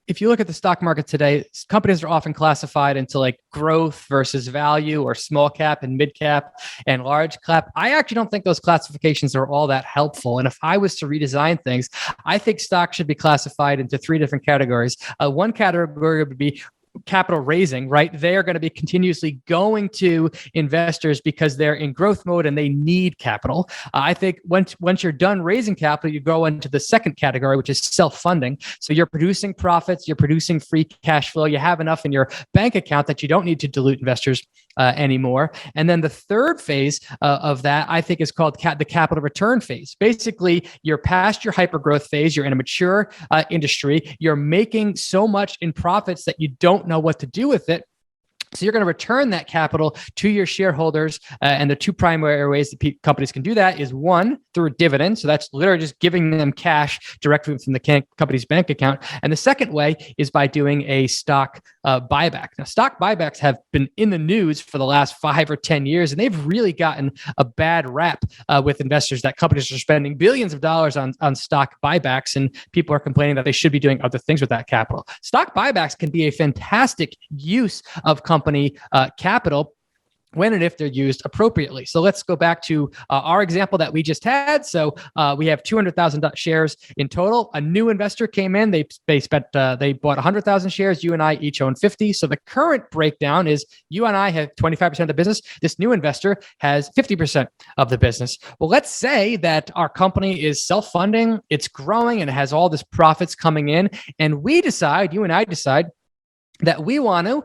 If you look at the stock market today, companies are often classified into like growth versus value, or small cap and mid cap and large cap. I actually don't think those classifications are all that helpful. And if I was to redesign things, I think stocks should be classified into 3 different categories. One category would be capital raising, right? They are going to be continuously going to investors because they're in growth mode and they need capital. I think once you're done raising capital, you go into the second category, which is self-funding. So you're producing profits, you're producing free cash flow, you have enough in your bank account that you don't need to dilute investors anymore. And then the third phase of that, I think, is called the capital return phase. Basically, you're past your hypergrowth phase. You're in a mature industry. You're making so much in profits that you don't know what to do with it. So you're going to return that capital to your shareholders. And the 2 primary ways that companies can do that is, one, through a dividend. So that's literally just giving them cash directly from the company's bank account. And the second way is by doing a stock buyback. Now, stock buybacks have been in the news for the last 5 or 10 years, and they've really gotten a bad rap with investors, that companies are spending billions of dollars on stock buybacks, and people are complaining that they should be doing other things with that capital. Stock buybacks can be a fantastic use of company capital when and if they're used appropriately. So let's go back to our example that we just had. So we have 200,000 shares in total. A new investor came in. They bought 100,000 shares. You and I each own 50. So the current breakdown is you and I have 25% of the business. This new investor has 50% of the business. Well, let's say that our company is self-funding, it's growing, and it has all this profits coming in. And you and I decide that we want to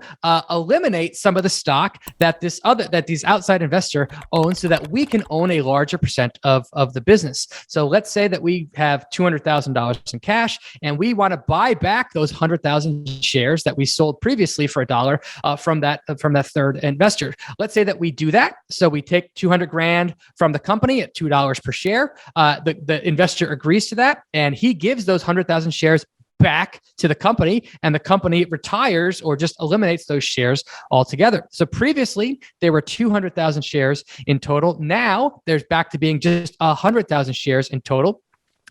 eliminate some of the stock that these outside investor owns, so that we can own a larger percent of the business. So let's say that we have $200,000 in cash, and we want to buy back those 100,000 shares that we sold previously for $1 from that third investor. Let's say that we do that. So we take 200 grand from the company at $2 per share. The investor agrees to that, and he gives those 100,000 shares back to the company, and the company retires or just eliminates those shares altogether. So previously there were 200,000 shares in total. Now there's back to being just 100,000 shares in total.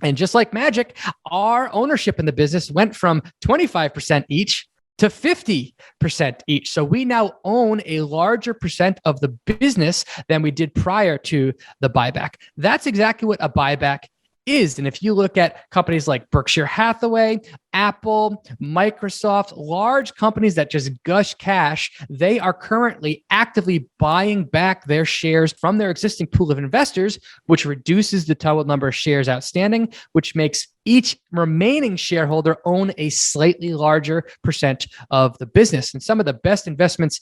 And just like magic, our ownership in the business went from 25% each to 50% each. So we now own a larger percent of the business than we did prior to the buyback. That's exactly what a buyback is. And if you look at companies like Berkshire Hathaway Apple, Microsoft, large companies that just gush cash, they are currently actively buying back their shares from their existing pool of investors, which reduces the total number of shares outstanding, which makes each remaining shareholder own a slightly larger percent of the business. And some of the best investments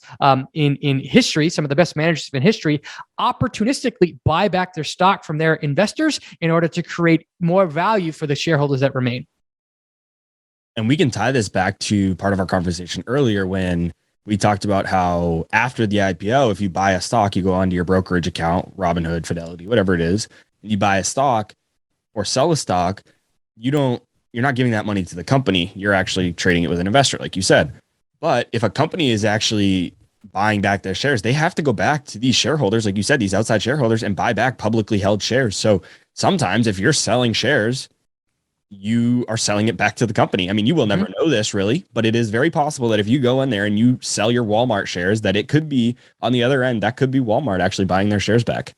in history, some of the best managers in history, opportunistically buy back their stock from their investors in order to create more value for the shareholders that remain. And we can tie this back to part of our conversation earlier when we talked about how after the IPO, if you buy a stock, you go onto your brokerage account, Robinhood, Fidelity, whatever it is, and you buy a stock or sell a stock, you're not giving that money to the company. You're actually trading it with an investor, like you said. But if a company is actually buying back their shares, they have to go back to these shareholders, like you said, these outside shareholders, and buy back publicly held shares. So sometimes if you're selling shares, you are selling it back to the company. I mean, you will never know this really, but it is very possible that if you go in there and you sell your Walmart shares, that it could be on the other end, that could be Walmart actually buying their shares back.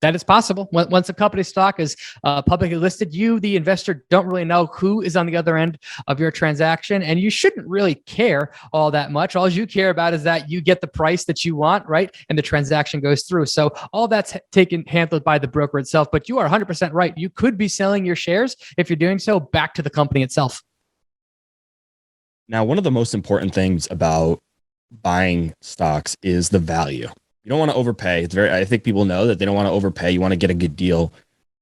That is possible. Once a company stock is publicly listed, you, the investor, don't really know who is on the other end of your transaction, and you shouldn't really care all that much. All you care about is that you get the price that you want, right? And the transaction goes through. So all that's handled by the broker itself, but you are 100% right. You could be selling your shares, if you're doing so, back to the company itself. Now, one of the most important things about buying stocks is the value. You don't want to overpay. I think people know that they don't want to overpay. You want to get a good deal.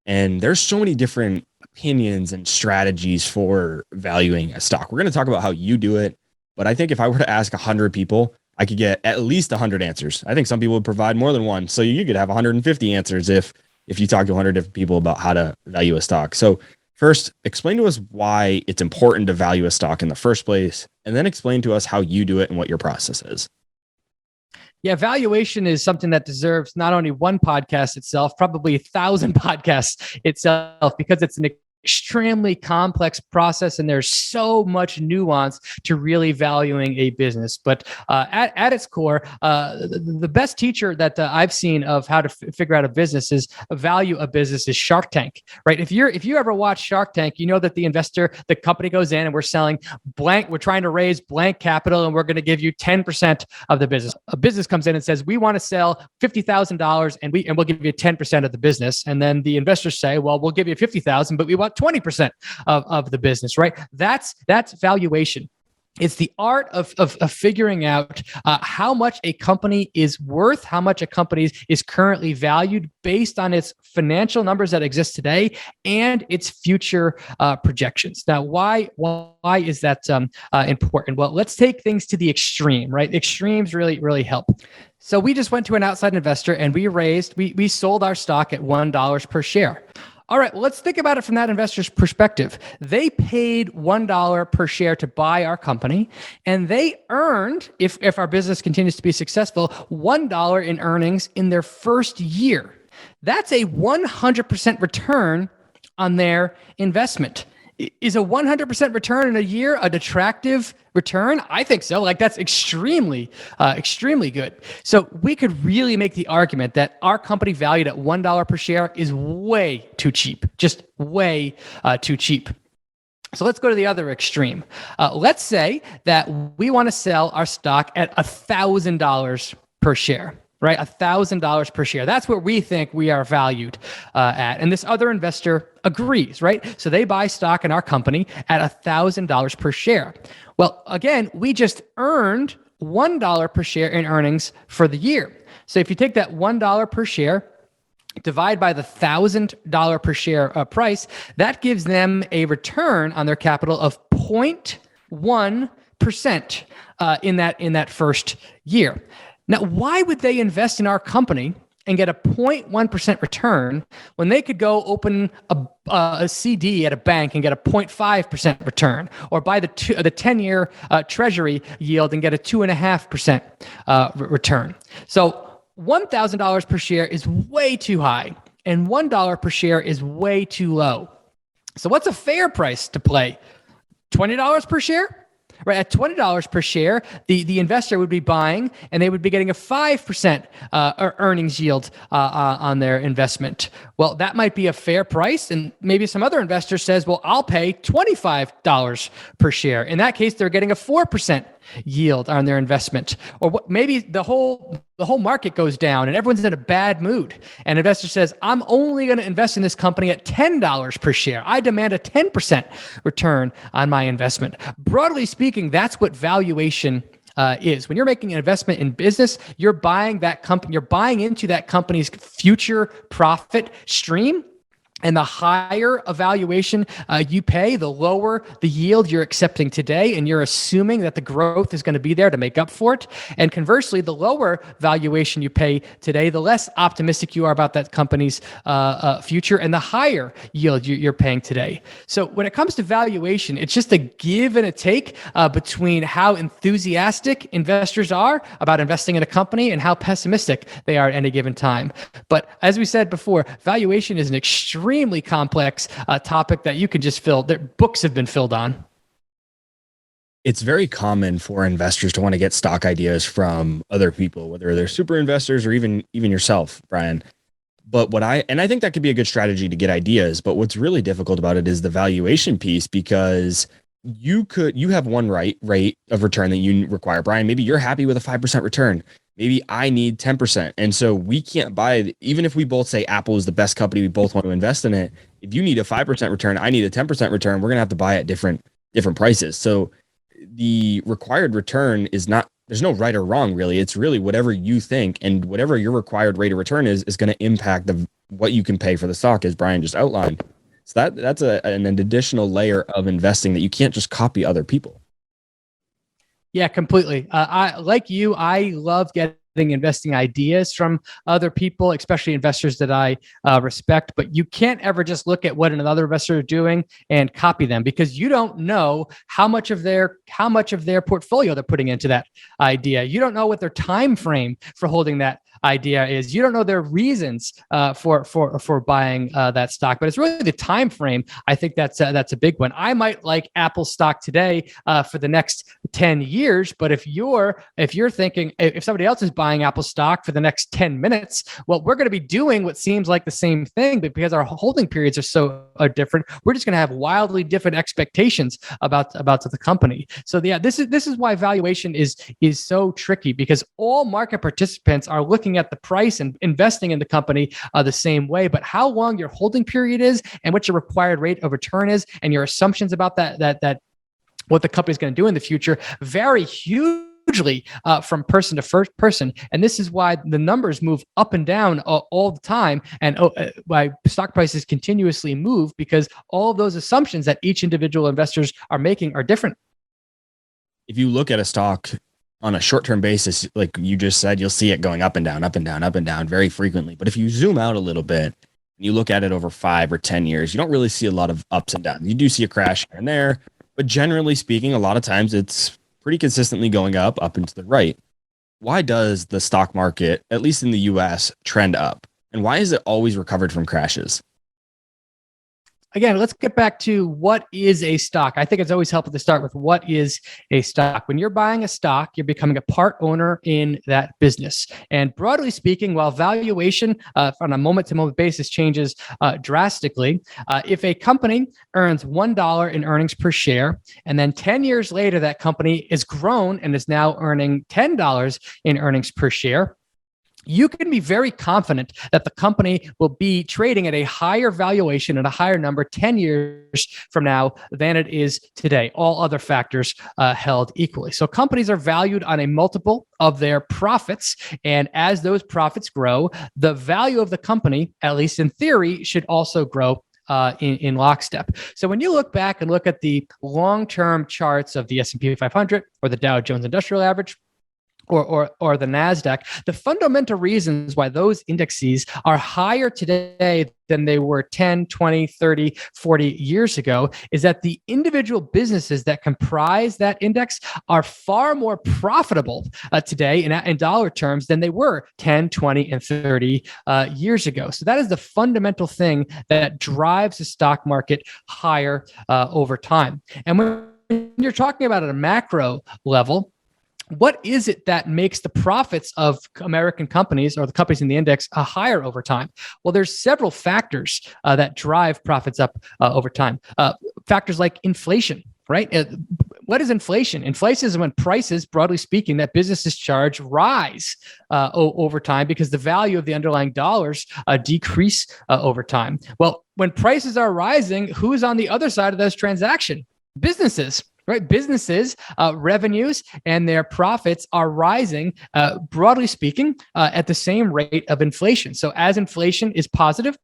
And there's so many different opinions and strategies for valuing a stock. We're going to talk about how you do it. But I think if I were to ask 100 people, I could get at least 100 answers. I think some people would provide more than one. So you could have 150 answers if you talk to 100 different people about how to value a stock. So first, explain to us why it's important to value a stock in the first place, and then explain to us how you do it and what your process is. Yeah, valuation is something that deserves not only one podcast itself, probably 1,000 podcasts itself, because it's an extremely complex process and there's so much nuance to really valuing a business. But at its core, the best teacher that I've seen of how to figure out a business is value a business is Shark Tank, right? If you ever watch Shark Tank, you know that the company goes in and we're selling blank, we're trying to raise blank capital and we're going to give you 10% of the business. A business comes in and says, we want to sell $50,000 and we'll give you 10% of the business. And then the investors say, well, we'll give you 50,000, but we want 20% of the business, right? That's valuation. It's the art of figuring out how much a company is worth, how much a company is currently valued based on its financial numbers that exist today and its future projections. Now, why is that important? Well, let's take things to the extreme, right? Extremes really help. So we just went to an outside investor and we sold our stock at $1 per share. All right, well, let's think about it from that investor's perspective. They paid $1 per share to buy our company, and they earned, if our business continues to be successful, $1 in earnings in their first year. That's a 100% return on their investment. Is a 100% return in a year an attractive return? I think so. Like, that's extremely good. So we could really make the argument that our company valued at $1 per share is way too cheap, just way too cheap. So let's go to the other extreme. Let's say that we want to sell our stock at $1,000 per share. Right? $1,000 per share. That's where we think we are valued at. And this other investor agrees, right? So they buy stock in our company at $1,000 per share. Well, again, we just earned $1 per share in earnings for the year. So if you take that $1 per share, divide by the $1,000 per share price, that gives them a return on their capital of 0.1% in that first year. Now, why would they invest in our company and get a 0.1% return when they could go open a CD at a bank and get a 0.5% return, or buy the 10-year treasury yield and get a 2.5% return? So $1,000 per share is way too high, and $1 per share is way too low. So what's a fair price to play? $20 per share? right? At $20 per share, the investor would be buying, and they would be getting a 5% earnings yield on their investment. Well, that might be a fair price, and maybe some other investor says, well, I'll pay $25 per share. In that case, they're getting a 4% yield on their investment. Or maybe the whole market goes down and everyone's in a bad mood, and an investor says, I'm only going to invest in this company at $10 per share. I demand a 10% return on my investment. Broadly speaking, that's what valuation is. When you're making an investment in business, you're buying that company, you're buying into that company's future profit stream. And the higher a valuation you pay, the lower the yield you're accepting today, and you're assuming that the growth is going to be there to make up for it. And conversely, the lower valuation you pay today, the less optimistic you are about that company's future, and the higher yield you're paying today. So when it comes to valuation, it's just a give and a take between how enthusiastic investors are about investing in a company and how pessimistic they are at any given time. But as we said before, valuation is an extremely complex topic that you can just books have been filled on. It's very common for investors to want to get stock ideas from other people, whether they're super investors or even yourself, Brian. But I think that could be a good strategy to get ideas. But what's really difficult about it is the valuation piece, because you have one rate of return that you require. Brian, maybe you're happy with a 5% return. Maybe I need 10%. And so we can't buy, even if we both say Apple is the best company, we both want to invest in it. If you need a 5% return, I need a 10% return, we're going to have to buy at different prices. So the required return is not, there's no right or wrong, really. It's really whatever you think, and whatever your required rate of return is going to impact what you can pay for the stock, as Brian just outlined. So that's an additional layer of investing that you can't just copy other people. Yeah, completely. I love getting investing ideas from other people, especially investors that I respect. But you can't ever just look at what another investor is doing and copy them, because you don't know how much of their portfolio they're putting into that idea. You don't know what their time frame for holding that idea is. You don't know their reasons for buying that stock, but it's really the time frame. I think that's a big one. I might like Apple stock today for the next 10 years, but if you're thinking, if somebody else is buying Apple stock for the next 10 minutes, well, we're going to be doing what seems like the same thing, but because our holding periods are different, we're just going to have wildly different expectations about the company. So yeah, this is why valuation is so tricky, because all market participants are looking at the price and investing in the company the same way, but how long your holding period is and what your required rate of return is and your assumptions about that what the company is going to do in the future vary hugely from person to first person. And this is why the numbers move up and down all the time, and why stock prices continuously move, because all of those assumptions that each individual investors are making are different. If you look at a stock on a short-term basis, like you just said, you'll see it going up and down, up and down, up and down very frequently. But if you zoom out a little bit and you look at it over 5 or 10 years, you don't really see a lot of ups and downs. You do see a crash here and there, but generally speaking, a lot of times it's pretty consistently going up and to the right. Why does the stock market, at least in the US, trend up? And why is it always recovered from crashes? Again, let's get back to what is a stock. I think it's always helpful to start with what is a stock. When you're buying a stock, you're becoming a part owner in that business. And broadly speaking, while valuation on a moment-to-moment basis changes drastically, if a company earns $1 in earnings per share, and then 10 years later, that company is grown and is now earning $10 in earnings per share, you can be very confident that the company will be trading at a higher valuation and a higher number 10 years from now than it is today, all other factors held equally. So companies are valued on a multiple of their profits. And as those profits grow, the value of the company, at least in theory, should also grow in lockstep. So when you look back and look at the long-term charts of the S&P 500 or the Dow Jones Industrial Average, or the Nasdaq, the fundamental reasons why those indexes are higher today than they were 10, 20, 30, 40 years ago is that the individual businesses that comprise that index are far more profitable today in dollar terms than they were 10, 20, and 30 years ago. So that is the fundamental thing that drives the stock market higher over time. And when you're talking about at a macro level, what is it that makes the profits of American companies or the companies in the index higher over time? Well, there's several factors that drive profits up over time. Factors like inflation, right? What is inflation? Inflation is when prices, broadly speaking, that businesses charge rise over time because the value of the underlying dollars decrease over time. Well, when prices are rising, who's on the other side of this transaction? Businesses. Right, businesses' revenues and their profits are rising, broadly speaking, at the same rate of inflation. So, as inflation is positive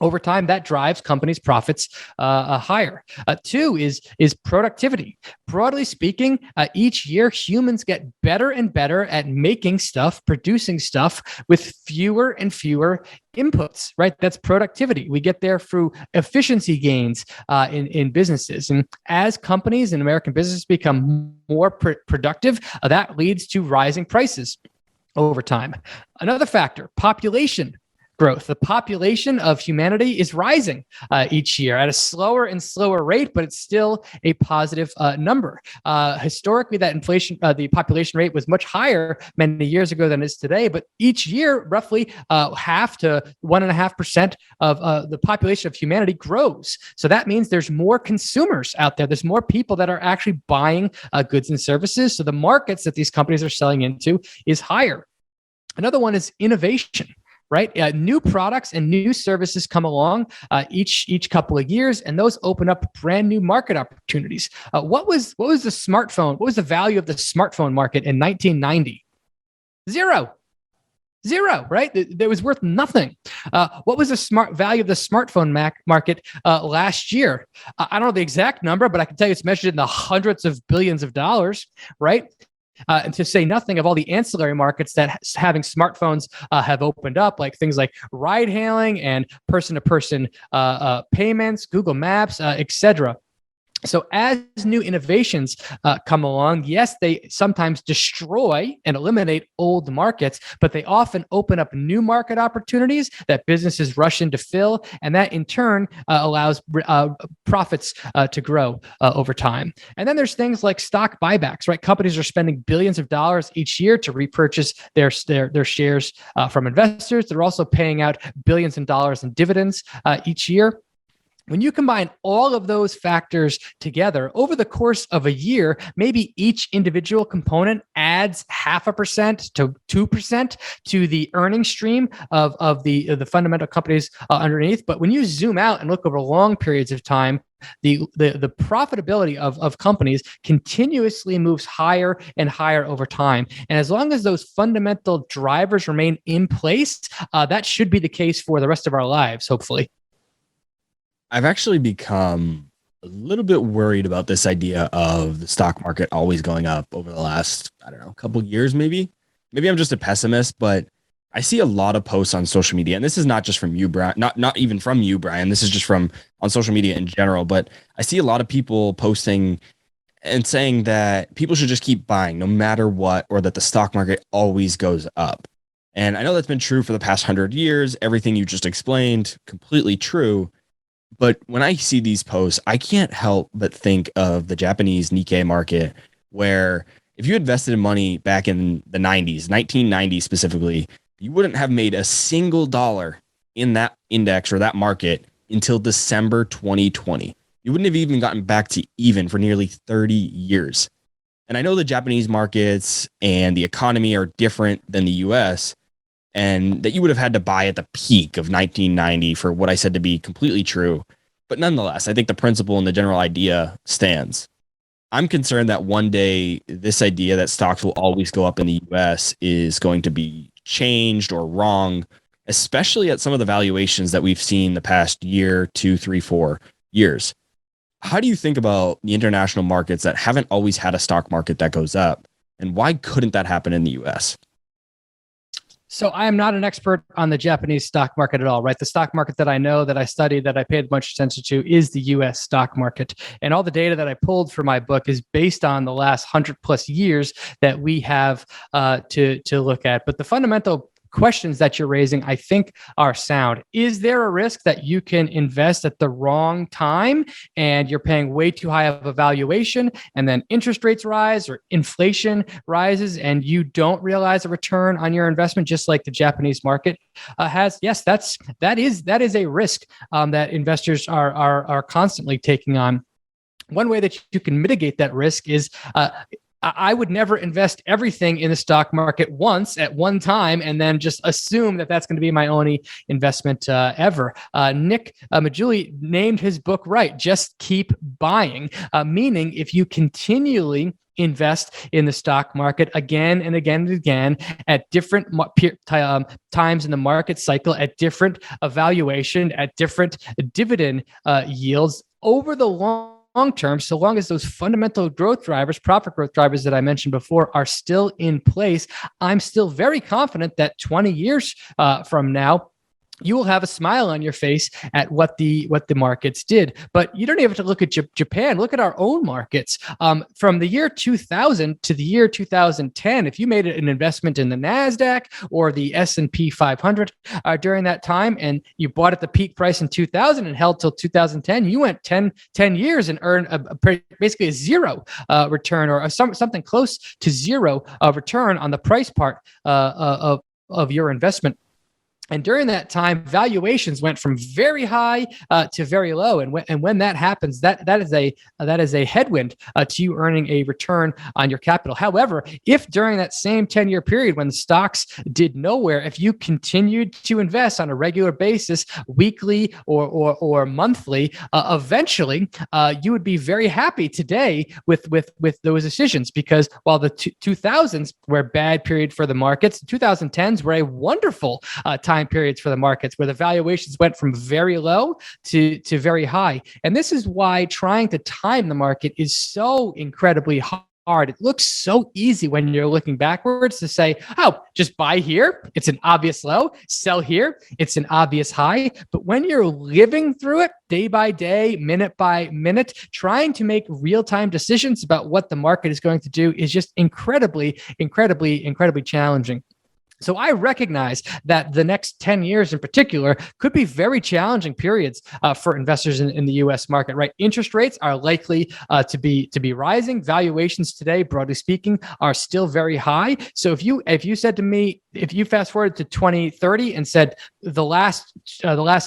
over time, that drives companies' profits higher. Two is productivity. Broadly speaking, each year humans get better and better at making stuff, producing stuff with fewer and fewer inputs, right? That's productivity. We get there through efficiency gains in businesses. And as companies and American businesses become more productive, that leads to rising prices over time. Another factor, population growth. The population of humanity is rising each year at a slower and slower rate, but it's still a positive number. Historically, that inflation, the population rate was much higher many years ago than it is today, but each year, roughly half to 1.5% of the population of humanity grows. So that means there's more consumers out there. There's more people that are actually buying goods and services. So the markets that these companies are selling into is higher. Another one is innovation. Right, new products and new services come along each couple of years, and those open up brand new market opportunities. What was the smartphone? What was the value of the smartphone market in 1990? Zero, right? It was worth nothing. What was the value of the smartphone market last year? I don't know the exact number, but I can tell you it's measured in the hundreds of billions of dollars, right? And to say nothing of all the ancillary markets that having smartphones have opened up, like things like ride hailing and person-to-person payments, Google Maps, etc. So as new innovations come along, yes, they sometimes destroy and eliminate old markets, but they often open up new market opportunities that businesses rush in to fill, and that in turn allows profits to grow over time. And then there's things like stock buybacks, right? Companies are spending billions of dollars each year to repurchase their shares from investors. They're also paying out billions of dollars in dividends each year. When you combine all of those factors together over the course of a year, maybe each individual component adds 0.5% to 2% to the earnings stream of the fundamental companies underneath. But when you zoom out and look over long periods of time, the profitability of companies continuously moves higher and higher over time. And as long as those fundamental drivers remain in place, that should be the case for the rest of our lives, hopefully. I've actually become a little bit worried about this idea of the stock market always going up over the last, I don't know, couple of years, maybe. Maybe I'm just a pessimist, but I see a lot of posts on social media, and this is not just from you, Brian, not even from you, Brian. This is just from on social media in general, but I see a lot of people posting and saying that people should just keep buying no matter what, or that the stock market always goes up. And I know that's been true for the past 100 years. Everything you just explained, completely true. But when I see these posts, I can't help but think of the Japanese Nikkei market, where if you invested in money back in the 90s, 1990 specifically, you wouldn't have made a single dollar in that index or that market until December 2020. You wouldn't have even gotten back to even for nearly 30 years. And I know the Japanese markets and the economy are different than the US, and that you would have had to buy at the peak of 1990 for what I said to be completely true. But nonetheless, I think the principle and the general idea stands. I'm concerned that one day this idea that stocks will always go up in the US is going to be changed or wrong, especially at some of the valuations that we've seen the past year, 2, 3, 4 years. How do you think about the international markets that haven't always had a stock market that goes up? And why couldn't that happen in the US? So I am not an expert on the Japanese stock market at all, right? The stock market that I know, that I studied, that I paid much attention to is the US stock market. And all the data that I pulled for my book is based on the last 100 plus years that we have to look at. But the fundamental questions that you're raising, I think, are sound. Is there a risk that you can invest at the wrong time and you're paying way too high of a valuation, and then interest rates rise or inflation rises and you don't realize a return on your investment, just like the Japanese market has? Yes, that is a risk that investors are constantly taking on. One way that you can mitigate that risk is I would never invest everything in the stock market once at one time and then just assume that that's going to be my only investment ever. Nick Majuli named his book right, Just Keep Buying, meaning if you continually invest in the stock market again and again and again at different times in the market cycle, at different valuation, at different dividend yields over the long term, so long as those fundamental growth drivers, profit growth drivers that I mentioned before are still in place, I'm still very confident that 20 years from now, you will have a smile on your face at what the markets did. But you don't even have to look at Japan. Look at our own markets. From the year 2000 to the year 2010, if you made an investment in the Nasdaq or the S&P 500 during that time, and you bought at the peak price in 2000 and held till 2010, you went 10 years and earned basically a zero return, or something close to zero return on the price part of your investment. And during that time, valuations went from very high to very low. And when that happens, that is a headwind to you earning a return on your capital. However, if during that same 10-year period when the stocks did nowhere, if you continued to invest on a regular basis, weekly or monthly, eventually you would be very happy today with those decisions, because while the 2000s were a bad period for the markets, the 2010s were a wonderful time periods for the markets, where the valuations went from very low to very high. And this is why trying to time the market is so incredibly hard. It looks so easy when you're looking backwards to say, oh, just buy here, it's an obvious low, sell here, it's an obvious high. But when you're living through it day by day, minute by minute, trying to make real-time decisions about what the market is going to do is just incredibly challenging. So I recognize that the next 10 years in particular could be very challenging periods for investors in the U.S. market, right? Interest rates are likely to be rising. Valuations today, broadly speaking, are still very high. So if you said to me, if you fast forward to 2030 and said the last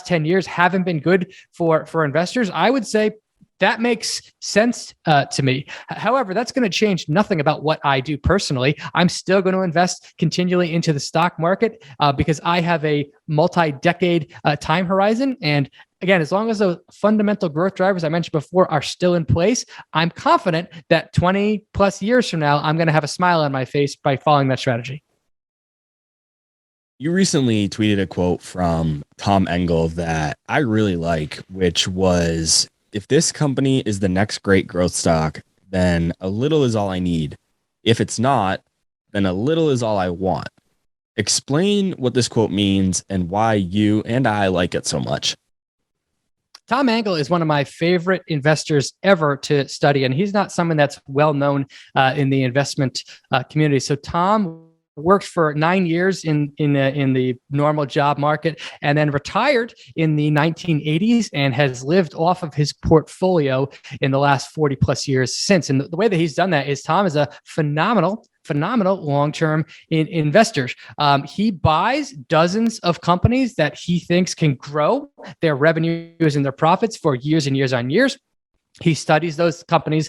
10 years haven't been good for investors, I would say that makes sense to me. However, that's going to change nothing about what I do personally. I'm still going to invest continually into the stock market because I have a multi-decade time horizon. And again, as long as the fundamental growth drivers I mentioned before are still in place, I'm confident that 20 plus years from now, I'm going to have a smile on my face by following that strategy. You recently tweeted a quote from Tom Engel that I really like, which was, if this company is the next great growth stock, then a little is all I need. If it's not, then a little is all I want. Explain what this quote means and why you and I like it so much. Tom Engel is one of my favorite investors ever to study, and he's not someone that's well known in the investment community. So Tom worked for 9 years in the normal job market, and then retired in the 1980s and has lived off of his portfolio in the last 40 plus years since. And the way that he's done that is Tom is a phenomenal long-term investor. He buys dozens of companies that he thinks can grow their revenues and their profits for years and years on years. He studies those companies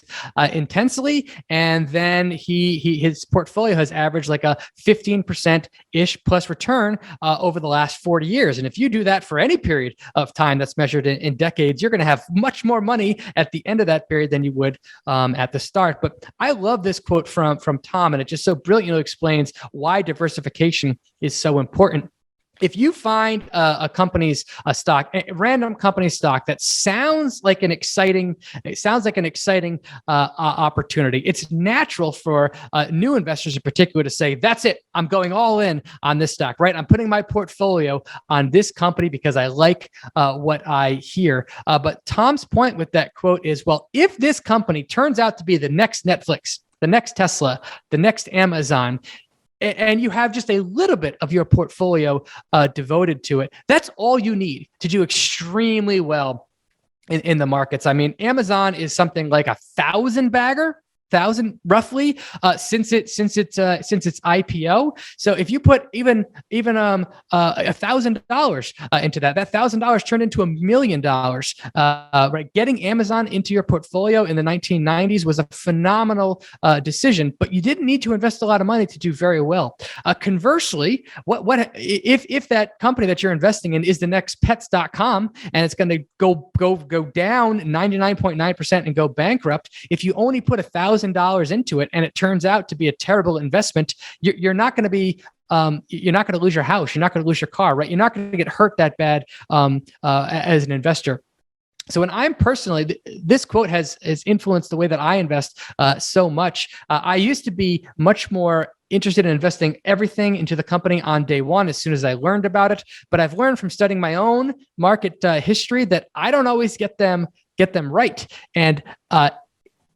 intensely, and then his portfolio has averaged like a 15%-ish plus return over the last 40 years. And if you do that for any period of time that's measured in decades, you're going to have much more money at the end of that period than you would at the start. But I love this quote from Tom, and it just so brilliantly explains why diversification is so important. If you find a random company stock that sounds like an exciting opportunity, it's natural for new investors in particular to say, that's it, I'm going all in on this stock, right? I'm putting my portfolio on this company because I like what I hear. But Tom's point with that quote is, well, if this company turns out to be the next Netflix, the next Tesla, the next Amazon, and you have just a little bit of your portfolio devoted to it, that's all you need to do extremely well in the markets. I mean, Amazon is something like 1,000 roughly since its IPO. So if you put even $1,000 into that $1,000 turned into $1 million. Right, getting Amazon into your portfolio in the 1990s was a phenomenal decision, but you didn't need to invest a lot of money to do very well. Conversely, what if that company that you're investing in is the next Pets.com and it's going to go down 99.9% and go bankrupt? If you only put $1,000 into it and it turns out to be a terrible investment, you're not going to be you're not going to lose your house, you're not going to lose your car, right? You're not going to get hurt that bad as an investor. So when I'm personally, this quote has influenced the way that I invest so much. I used to be much more interested in investing everything into the company on day one as soon as I learned about it. But I've learned from studying my own market history that I don't always get them right. And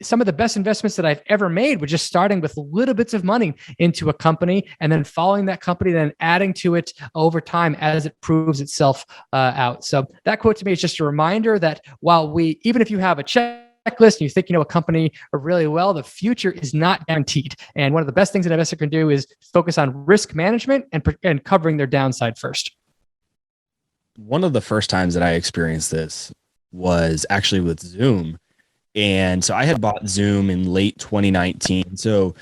some of the best investments that I've ever made were just starting with little bits of money into a company and then following that company, then adding to it over time as it proves itself out. So that quote to me is just a reminder that while even if you have a checklist and you think you know a company really well, the future is not guaranteed. And one of the best things an investor can do is focus on risk management and covering their downside first. One of the first times that I experienced this was actually with Zoom. And so I had bought Zoom in late 2019. So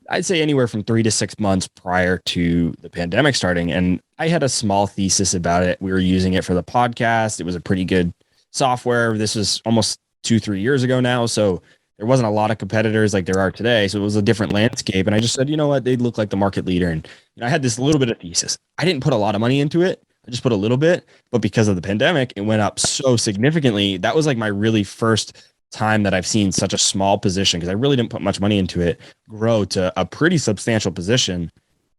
I'd say anywhere from 3 to 6 months prior to the pandemic starting. And I had a small thesis about it. We were using it for the podcast. It was a pretty good software. This was almost 2-3 years ago now. So there wasn't a lot of competitors like there are today. So it was a different landscape. And I just said, you know what? They look like the market leader. And I had this little bit of thesis. I didn't put a lot of money into it. I just put a little bit. But because of the pandemic, it went up so significantly. That was like my really first time that I've seen such a small position, because I really didn't put much money into it, grow to a pretty substantial position.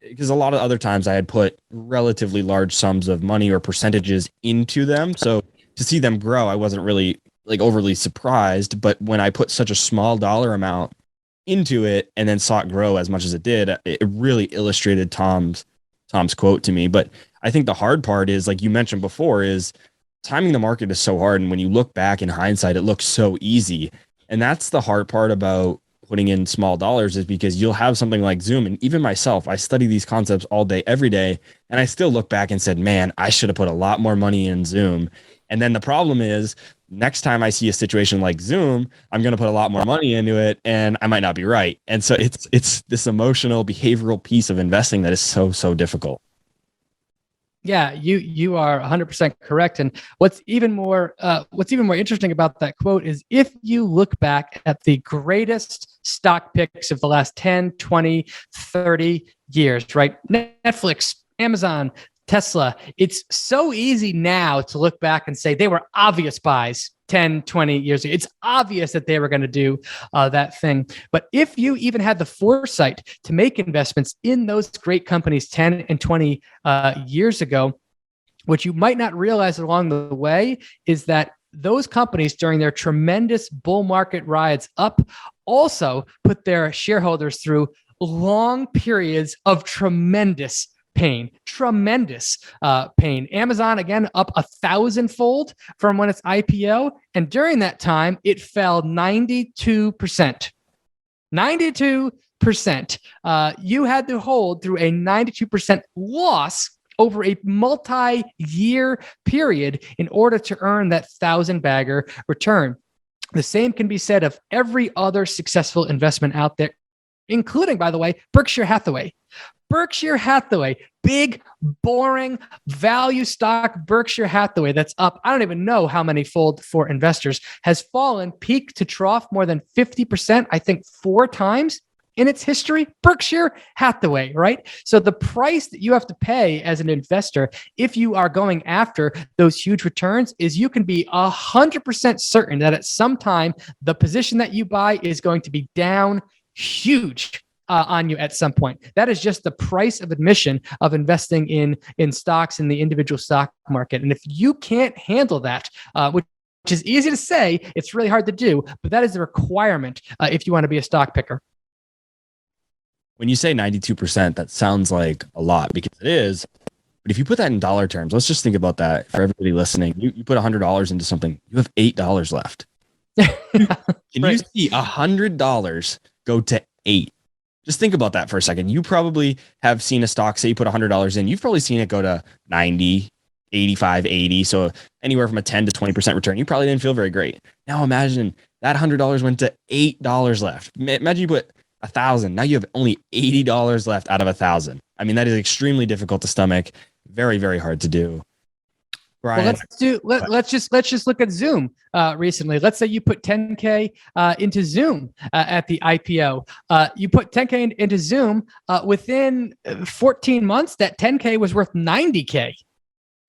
Because a lot of other times I had put relatively large sums of money or percentages into them. So to see them grow, I wasn't really like overly surprised. But when I put such a small dollar amount into it and then saw it grow as much as it did, it really illustrated Tom's quote to me. But I think the hard part is, like you mentioned before, is timing the market is so hard. And when you look back in hindsight, it looks so easy. And that's the hard part about putting in small dollars, is because you'll have something like Zoom. And even myself, I study these concepts all day, every day. And I still look back and said, man, I should have put a lot more money in Zoom. And then the problem is, next time I see a situation like Zoom, I'm going to put a lot more money into it and I might not be right. And so it's this emotional, behavioral piece of investing that is so difficult. Yeah, you are 100% correct. And what's even more interesting about that quote is, if you look back at the greatest stock picks of the last 10, 20, 30 years, right? Netflix, Amazon, Tesla, it's so easy now to look back and say they were obvious buys 10, 20 years ago. It's obvious that they were going to do that thing. But if you even had the foresight to make investments in those great companies 10 and 20 years ago, what you might not realize along the way is that those companies, during their tremendous bull market rides up, also put their shareholders through long periods of tremendous pain. Amazon, again, up 1,000-fold from when its IPO. And during that time, it fell 92%. 92%. You had to hold through a 92% loss over a multi-year period in order to earn that 1,000-bagger return. The same can be said of every other successful investment out there, including, by the way, Berkshire Hathaway. Berkshire Hathaway, big, boring value stock Berkshire Hathaway that's up, I don't even know how many fold for investors, has fallen peak to trough more than 50%, I think 4 times in its history. Berkshire Hathaway, right? So the price that you have to pay as an investor, if you are going after those huge returns, is you can be 100% certain that at some time, the position that you buy is going to be down huge on you at some point. That is just the price of admission of investing in stocks in the individual stock market. And if you can't handle that, which is easy to say, it's really hard to do, but that is a requirement if you want to be a stock picker. when you say 92%, that sounds like a lot because it is. But if you put that in dollar terms, let's just think about that for everybody listening. You put $100 into something, you have $8 left. Can you see $100 go to 8? Just think about that for a second. You probably have seen a stock, say you put $100 in, you've probably seen it go to 90, 85, 80. So anywhere from a 10 to 20% return. You probably didn't feel very great. Now imagine that $100 went to $8 left. Imagine you put 1,000. Now you have only $80 left out of 1,000. I mean, that is extremely difficult to stomach. Very, very hard to do. Brian, well, let's just look at Zoom recently. Let's say you put 10K into Zoom at the IPO. You put 10K into Zoom within 14 months. That 10K was worth 90K.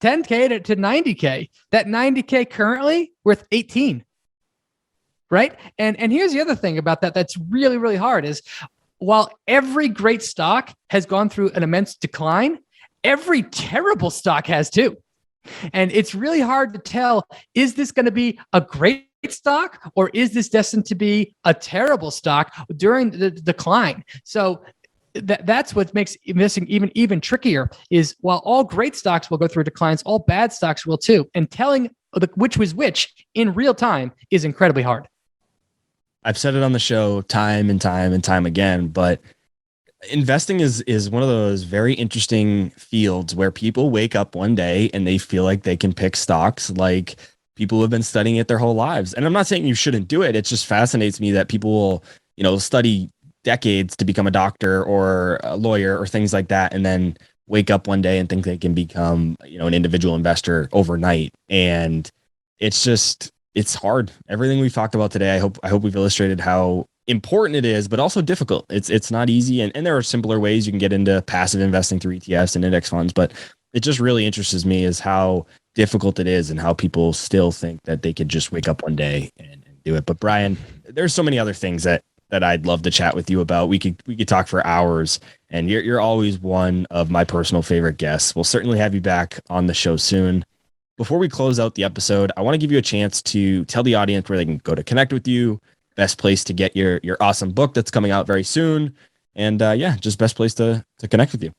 10K to 90K. That 90K currently worth 18. Right? And here's the other thing about that that's really, really hard is while every great stock has gone through an immense decline, every terrible stock has too. And it's really hard to tell, is this going to be a great stock or is this destined to be a terrible stock during the decline? So that's what makes investing even trickier is while all great stocks will go through declines, all bad stocks will too. And telling which was which in real time is incredibly hard. I've said it on the show time and time again, but investing is one of those very interesting fields where people wake up one day and they feel like they can pick stocks like people who have been studying it their whole lives. And I'm not saying you shouldn't do it. It just fascinates me that people will, study decades to become a doctor or a lawyer or things like that, and then wake up one day and think they can become, an individual investor overnight. And it's hard. Everything we've talked about today, I hope we've illustrated how important it is, but also difficult. It's not easy. And there are simpler ways you can get into passive investing through ETFs and index funds, but it just really interests me is how difficult it is and how people still think that they could just wake up one day and do it. But Brian, there's so many other things that I'd love to chat with you about. We could talk for hours, and you're always one of my personal favorite guests. We'll certainly have you back on the show soon. Before we close out the episode, I want to give you a chance to tell the audience where they can go to connect with you, best place to get your awesome book that's coming out very soon. And just best place to connect with you.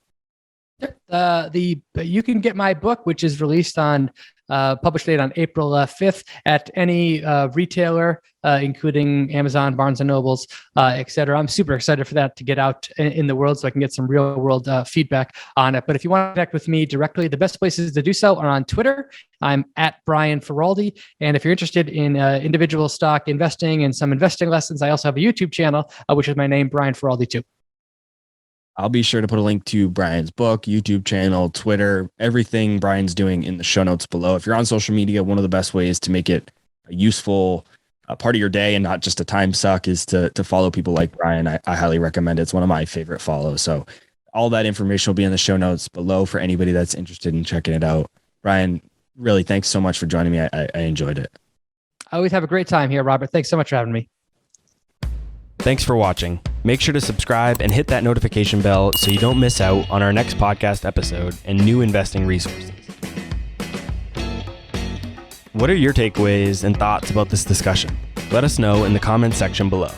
You can get my book, which is released on published date on April 5th at any retailer, including Amazon, Barnes and Nobles, etc. I'm super excited for that to get out in the world so I can get some real world feedback on it. But if you want to connect with me directly, the best places to do so are on Twitter. I'm at Brian Feroldi. And if you're interested in individual stock investing and some investing lessons, I also have a YouTube channel, which is my name, Brian Feroldi too. I'll be sure to put a link to Brian's book, YouTube channel, Twitter, everything Brian's doing in the show notes below. If you're on social media, one of the best ways to make it a useful part of your day and not just a time suck is to follow people like Brian. I highly recommend it. It's one of my favorite follows. So all that information will be in the show notes below for anybody that's interested in checking it out. Brian, really, thanks so much for joining me. I enjoyed it. I always have a great time here, Robert. Thanks so much for having me. Thanks for watching. Make sure to subscribe and hit that notification bell so you don't miss out on our next podcast episode and new investing resources. What are your takeaways and thoughts about this discussion? Let us know in the comments section below.